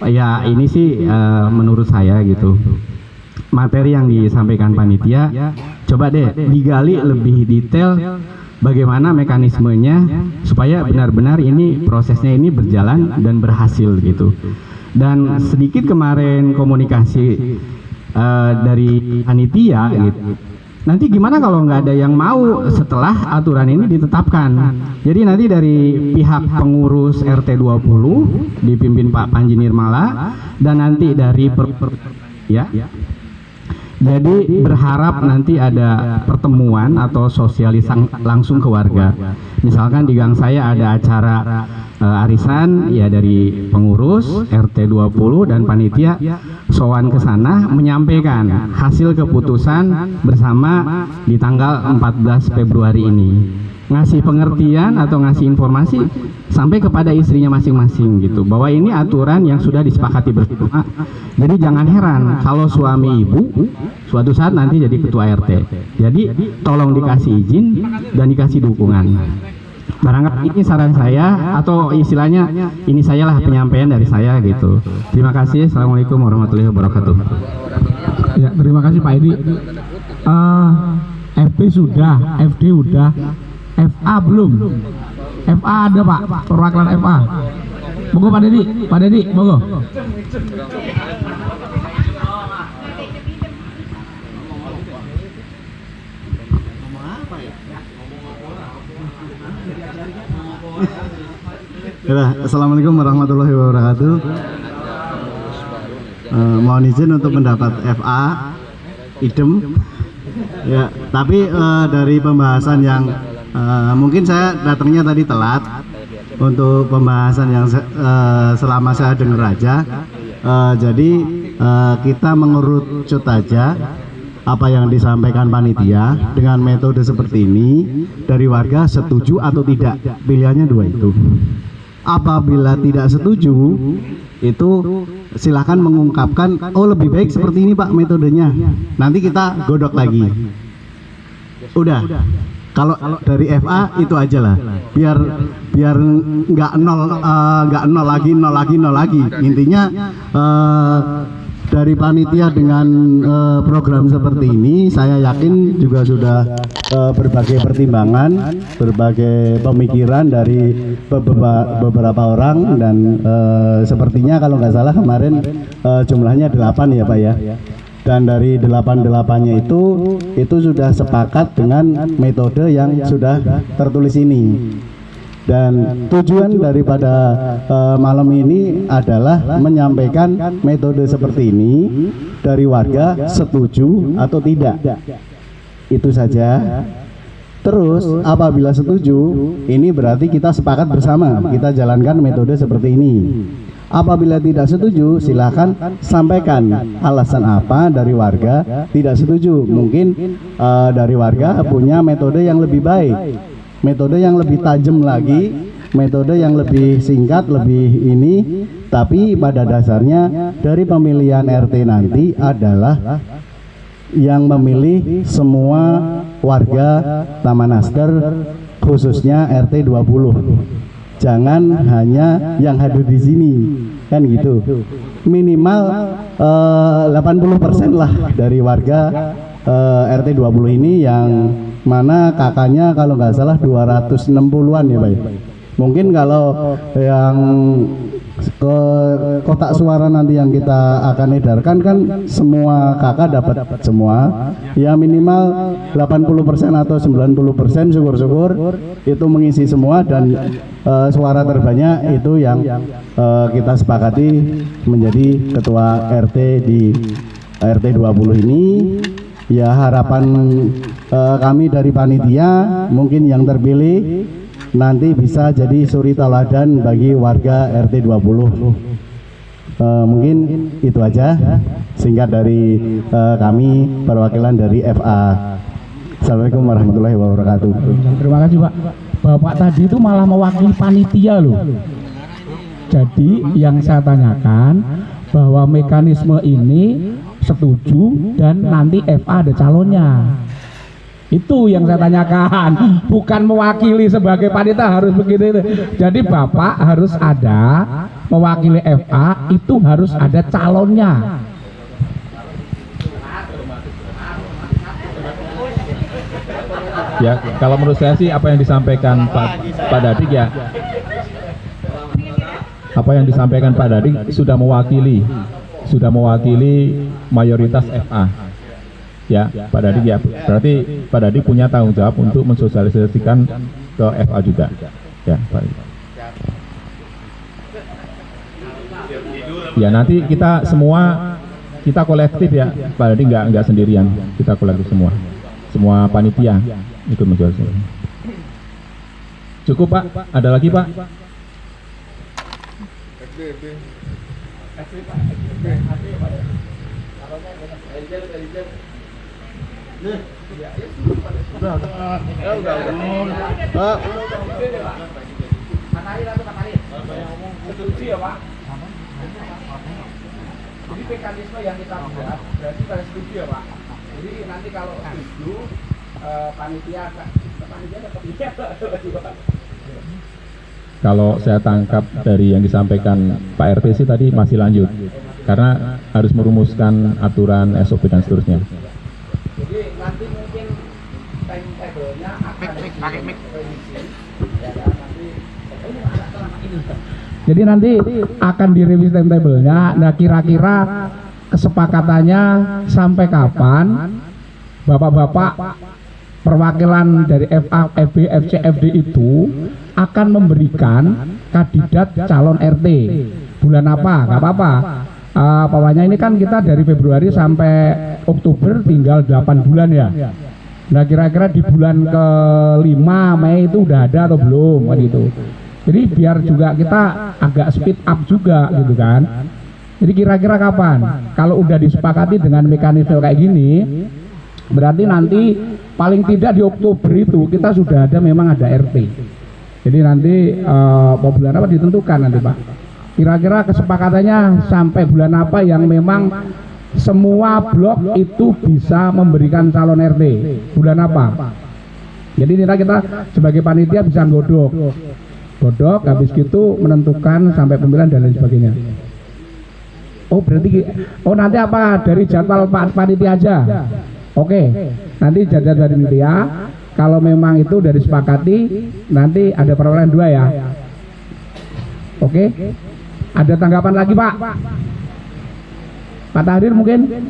ya ini sih menurut saya gitu, materi yang disampaikan panitia, coba deh digali lebih detail bagaimana mekanismenya supaya benar-benar ini prosesnya ini berjalan dan berhasil gitu. Dan sedikit kemarin komunikasi dari panitia gitu. Nanti gimana kalau nggak ada yang mau setelah aturan ini ditetapkan? Jadi nanti dari pihak pengurus RT 20 dipimpin Pak Panji Nirmala, dan nanti dari ya. Jadi berharap nanti ada pertemuan atau sosialisasi langsung ke warga. Misalkan di gang saya ada acara arisan ya dari pengurus RT 20 dan panitia sowan ke sana menyampaikan hasil keputusan bersama di tanggal 14 Februari ini. Ngasih pengertian atau ngasih informasi sampai kepada istrinya masing-masing gitu, bahwa ini aturan yang sudah disepakati bersama. Jadi jangan heran kalau suami ibu suatu saat nanti jadi ketua RT. Jadi tolong dikasih izin dan dikasih dukungan. Barangkali ini saran saya, atau istilahnya ini sayalah penyampaian dari saya gitu. Terima kasih. Assalamualaikum warahmatullahi wabarakatuh. Ya, terima kasih Pak Edi. FP sudah, FD udah, FA belum. FA ada Pak, perwakilan FA. Monggo Pak Dedi, monggo. Ya, Assalamualaikum warahmatullahi wabarakatuh. Mohon izin untuk pendapat FA idem. Ya, tapi dari pembahasan yang mungkin saya datangnya tadi telat untuk pembahasan yang selama saya dengar aja. Jadi kita mengerucut aja apa yang disampaikan panitia dengan metode seperti ini, dari warga setuju atau tidak, pilihannya 2 itu. Apabila tidak setuju, itu silahkan mengungkapkan, oh lebih baik seperti ini Pak metodenya, nanti kita godok lagi. Udah, kalau dari FA itu aja lah, biar nggak nol lagi. Intinya dari panitia dengan program seperti ini, saya yakin juga sudah berbagai pertimbangan, berbagai pemikiran dari beberapa orang, dan sepertinya kalau nggak salah kemarin jumlahnya 8 ya Pak ya. Dan dari 8-8-nya itu sudah sepakat dengan metode yang sudah tertulis ini. Dan tujuan daripada malam ini adalah menyampaikan metode seperti ini dari warga setuju atau tidak. Itu saja. Terus apabila setuju, ini berarti kita sepakat bersama, kita jalankan metode seperti ini. Apabila tidak setuju, silakan sampaikan alasan apa dari warga tidak setuju. Mungkin dari warga punya metode yang lebih baik, metode yang lebih tajam lagi, metode yang lebih singkat, lebih ini. Tapi pada dasarnya dari pemilihan RT nanti adalah yang memilih semua warga Taman Aster, khususnya RT 20. Jangan hanya yang hadir di sini, kan gitu. Minimal 80% lah dari warga RT 20 ini, yang mana kakaknya kalau nggak salah 260-an ya Pak. Mungkin kalau yang ke kotak suara nanti yang kita akan edarkan kan semua kakak dapat semua, ya minimal 80% atau 90% syukur-syukur itu mengisi semua, dan suara terbanyak itu yang kita sepakati menjadi ketua RT di RT 20 ini. Ya harapan kami dari panitia mungkin yang terpilih nanti bisa jadi suri teladan bagi warga RT 20. Mungkin itu aja singkat dari kami, perwakilan dari FA. Assalamualaikum warahmatullahi wabarakatuh. Terima kasih Pak. Bapak tadi itu malah mewakili panitia loh. Jadi yang saya tanyakan bahwa mekanisme ini setuju dan nanti FA ada calonnya. Itu yang saya tanyakan, bukan mewakili sebagai panitia harus begini. Jadi Bapak harus ada mewakili FA, itu harus ada calonnya. Ya, kalau menurut saya sih apa yang disampaikan Pak Dadik ya, apa yang disampaikan Pak Dadik sudah mewakili mayoritas FA. Ya, Pak Dadik ya, berarti Pak Dadik punya tanggung jawab untuk mensosialisasikan ke FA juga. Ya, Pak. Ya, nanti kita semua kolektif ya, Pak Dadik nggak sendirian, kita kolektif semua panitia ikut mensosialisasikan. Cukup Pak, ada lagi Pak? Setuju ya Pak? Jadi mekanisme yang kita buat berarti pada setuju ya Pak? Jadi nanti kalau setuju panitia dapat iya. Kalau saya tangkap dari yang disampaikan Pak RT sih tadi masih lanjut, karena harus merumuskan aturan SOP dan seterusnya. Jadi nanti mungkin timetable-nya akan jadi nanti akan direvisi timetable-nya. Nah kira-kira kesepakatannya sampai kapan Bapak-bapak perwakilan dari FA, FB, FC, FD itu akan memberikan kandidat calon RT bulan apa? Gak apa-apa. Pokoknya ini kan kita dari Februari sampai Oktober tinggal 8 bulan ya. Nah kira-kira di bulan ke-5 Mei itu udah ada atau belum kan gitu. Jadi biar juga kita agak speed up juga gitu kan. Jadi kira-kira kapan? Kalau udah disepakati dengan mekanisme kayak gini, berarti nanti paling tidak di Oktober itu kita sudah ada memang ada RT. Jadi nanti bulan apa ditentukan nanti Pak. Kira-kira kesepakatannya sampai bulan apa yang memang semua blok itu bisa memberikan calon RT. Bulan apa? Jadi kita sebagai panitia bisa godok, habis gitu menentukan sampai pemilihan dan lain sebagainya. Oh berarti, oh nanti apa dari jadwal panitia aja? Oke, nanti jadwal dari panitia. Kalau memang itu dari sepakati, nanti ada perwakilan 2 ya. Oke, ada tanggapan lagi Pak? Pak Tahdir mungkin?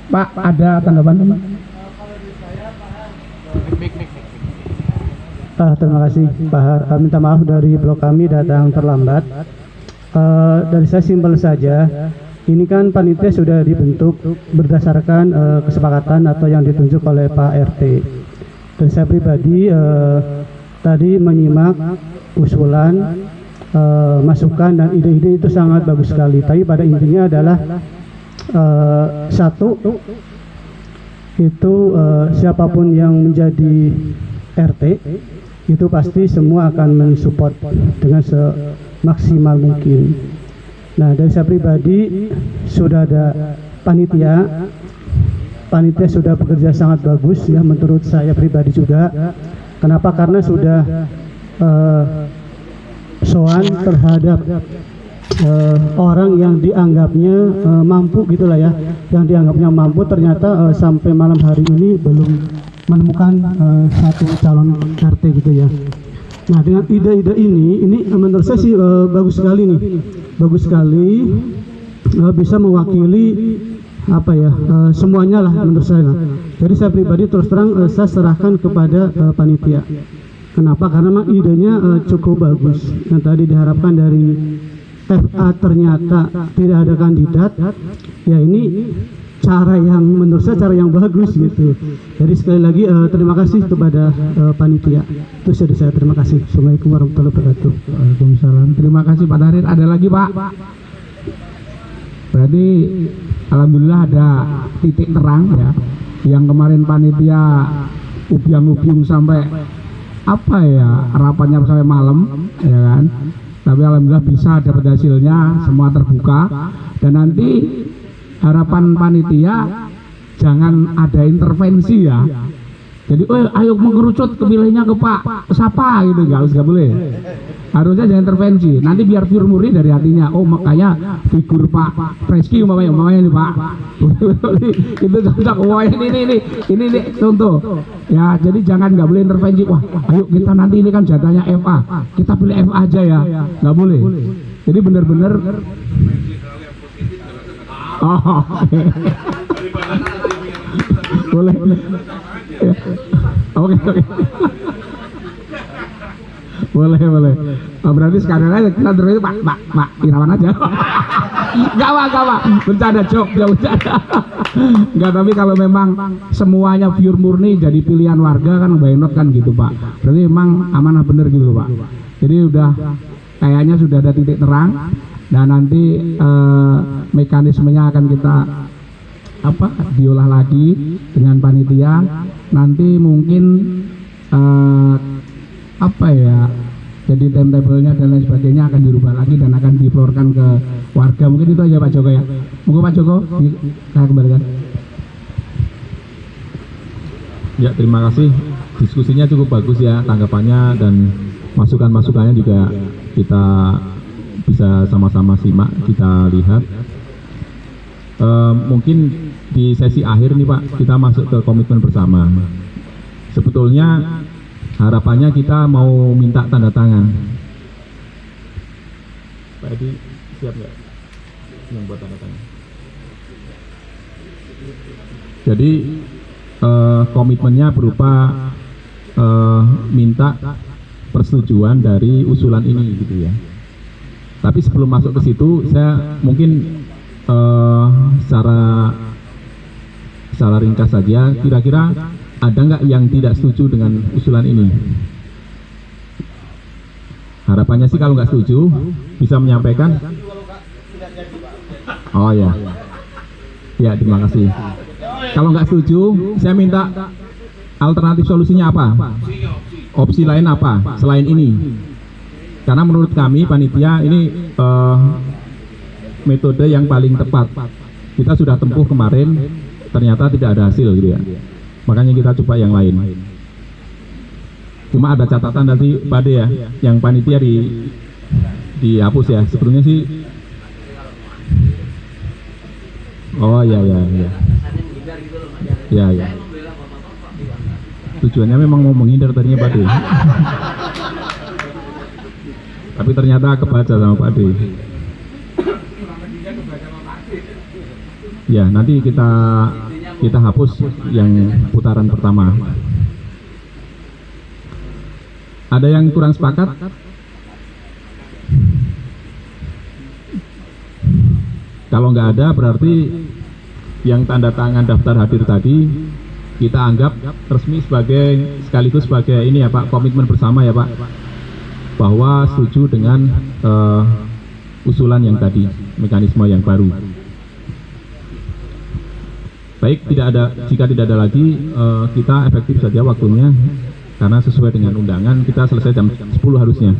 Pak ada tanggapan? Terima kasih Pak Har. Minta maaf dari blok kami datang terlambat. Dari saya simpel saja. Ini kan panitia sudah dibentuk berdasarkan kesepakatan atau yang ditunjuk oleh Pak RT. Dan saya pribadi tadi menyimak usulan, masukan dan ide-ide itu sangat bagus sekali. Tapi pada intinya adalah satu itu siapapun yang menjadi RT itu pasti semua akan mensupport dengan semaksimal mungkin. Nah, dari saya pribadi sudah ada panitia sudah bekerja sangat bagus ya menurut saya pribadi juga. Kenapa? Karena sudah soal terhadap orang yang dianggapnya mampu gitulah ya, yang dianggapnya mampu ternyata sampai malam hari ini belum menemukan satu calon RT gitu ya. Nah, dengan ide-ide ini menurut saya sih bagus sekali nih, bagus sekali, bisa mewakili apa ya semuanya lah menurut saya. Jadi saya pribadi terus terang saya serahkan kepada panitia. Kenapa? Karena memang idenya cukup bagus. Yang tadi diharapkan dari FA ternyata tidak ada kandidat, ya ini cara yang menurut saya cara yang bagus gitu. Jadi sekali lagi terima kasih kepada panitia. Itu dari saya, terima kasih. Assalamualaikum warahmatullahi wabarakatuh. Waalaikumsalam. Terima kasih Pak Tahdir. Ada lagi Pak? Berarti alhamdulillah ada titik terang ya. Yang kemarin panitia ubyang-ubyung sampai apa ya, rapatnya sampai malam ya kan. Tapi alhamdulillah bisa dapat hasilnya, semua terbuka. Dan nanti harapan panitia jangan ada intervensi ya. Jadi ayo mengerucut kepilihnya ke Pak siapa gitu, nggak boleh. Harusnya jangan intervensi. Nanti biar pure murni dari hatinya. Oh makanya figur Pak Reski umpamanya nih Pak. Itu cocok. Wah ini contoh. Ya jadi jangan, nggak boleh intervensi. Wah ayo kita nanti ini kan jatahnya FA, kita pilih FA aja ya. Nggak boleh. Jadi benar-benar. Oh, boleh. Oke. Boleh. Oh, berarti sekarang aja kita terus Pak Irawan aja. Gak apa. Bercanda joke, bercanda. Enggak, tapi kalau memang semuanya pure murni jadi pilihan warga kan Bainot kan gitu Pak. Berarti memang amanah bener gitu Pak. Jadi udah kayaknya sudah ada titik terang. Dan nanti mekanismenya akan kita diolah lagi dengan panitia. Nanti mungkin jadi timetable-nya dan lain sebagainya akan dirubah lagi dan akan diflorkan ke warga. Mungkin itu aja Pak Joko ya. Monggo Pak Joko, saya kembalikan. Ya, terima kasih. Diskusinya cukup bagus ya, tanggapannya dan masukan-masukannya juga kita bisa sama-sama simak, kita lihat. Mungkin di sesi akhir nih Pak, kita masuk ke komitmen bersama. Sebetulnya harapannya kita mau minta tanda tangan. Pak Edi siap nggak yang buat tanda tangan? Jadi komitmennya berupa minta persetujuan dari usulan ini gitu ya. Tapi sebelum masuk ke situ, saya mungkin secara ringkas saja, kira-kira ada nggak yang tidak setuju dengan usulan ini? Harapannya sih kalau nggak setuju bisa menyampaikan. Oh ya, ya terima kasih. Kalau nggak setuju, saya minta alternatif solusinya apa? Opsi lain apa selain ini? Karena menurut kami panitia ini metode yang paling tepat. Kita sudah tempuh kemarin, ternyata tidak ada hasil gitu ya. Makanya kita coba yang lain. Cuma ada catatan nanti Pak De ya, yang panitia dihapus ya. Sebetulnya sih Oh ya. Ya. Tujuannya memang mau menghindar tadinya Pak D. Tapi ternyata kebaca sama Pak D. Ya, nanti kita hapus yang putaran pertama. Ada yang kurang sepakat? Kalau nggak ada, berarti yang tanda tangan daftar hadir tadi kita anggap resmi sekaligus sebagai ini ya Pak, komitmen bersama ya Pak, bahwa setuju dengan usulan yang tadi, mekanisme yang baru. Baik, jika tidak ada lagi, kita efektif saja waktunya, karena sesuai dengan undangan kita selesai jam 10 harusnya.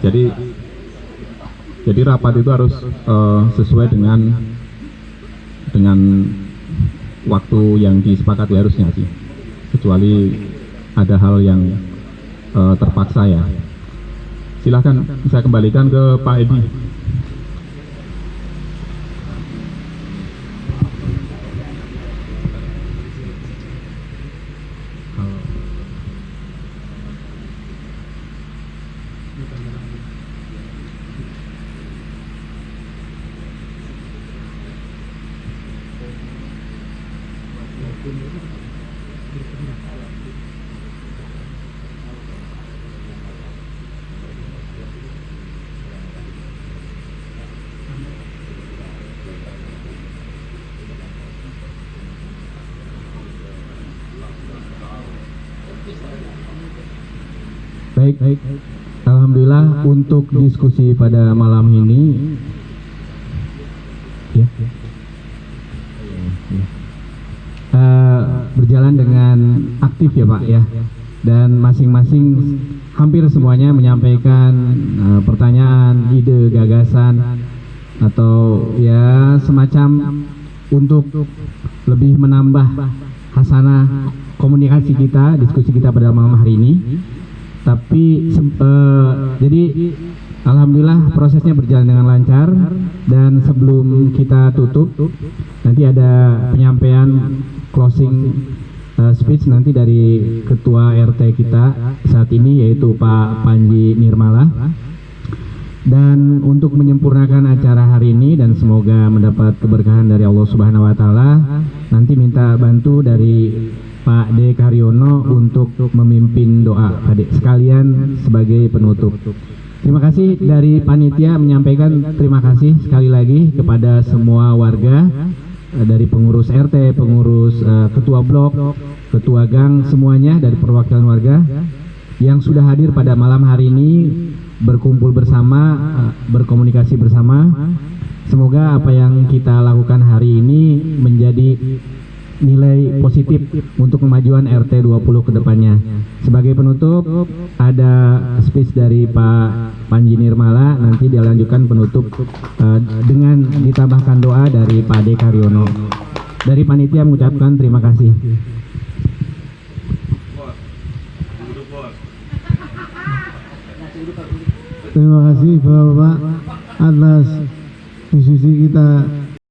Jadi rapat itu harus sesuai dengan waktu yang disepakati harusnya sih, kecuali ada hal yang terpaksa ya. Silahkan saya kembalikan ke Pak Edi. Baik. Alhamdulillah untuk diskusi pada malam ini berjalan dengan aktif ya Pak ya, dan masing-masing hampir semuanya menyampaikan pertanyaan, ide, gagasan, atau ya semacam untuk lebih menambah hasanah komunikasi kita, diskusi kita pada malam hari ini. Tapi jadi alhamdulillah prosesnya berjalan dengan lancar, dan sebelum kita tutup nanti ada penyampaian closing speech nanti dari Ketua RT kita saat ini, yaitu Pak Panji Nirmala. Dan untuk menyempurnakan acara hari ini dan semoga mendapat keberkahan dari Allah Subhanahu wa taala, nanti minta bantu dari Pak D. Karyono untuk memimpin doa adik sekalian sebagai penutup. Terima kasih dari panitia, menyampaikan terima kasih sekali lagi kepada semua warga, dari pengurus RT, pengurus ketua blok, ketua gang, semuanya dari perwakilan warga yang sudah hadir pada malam hari ini, berkumpul bersama, berkomunikasi bersama. Semoga apa yang kita lakukan hari ini menjadi nilai positif untuk kemajuan RT 20 ke depannya. Sebagai penutup ada speech dari Pak Panji Nirmala, nanti dilanjutkan penutup dengan ditambahkan doa dari Pak D. Karyono. Dari panitia mengucapkan terima kasih. Terima kasih Bapak atas diskusi kita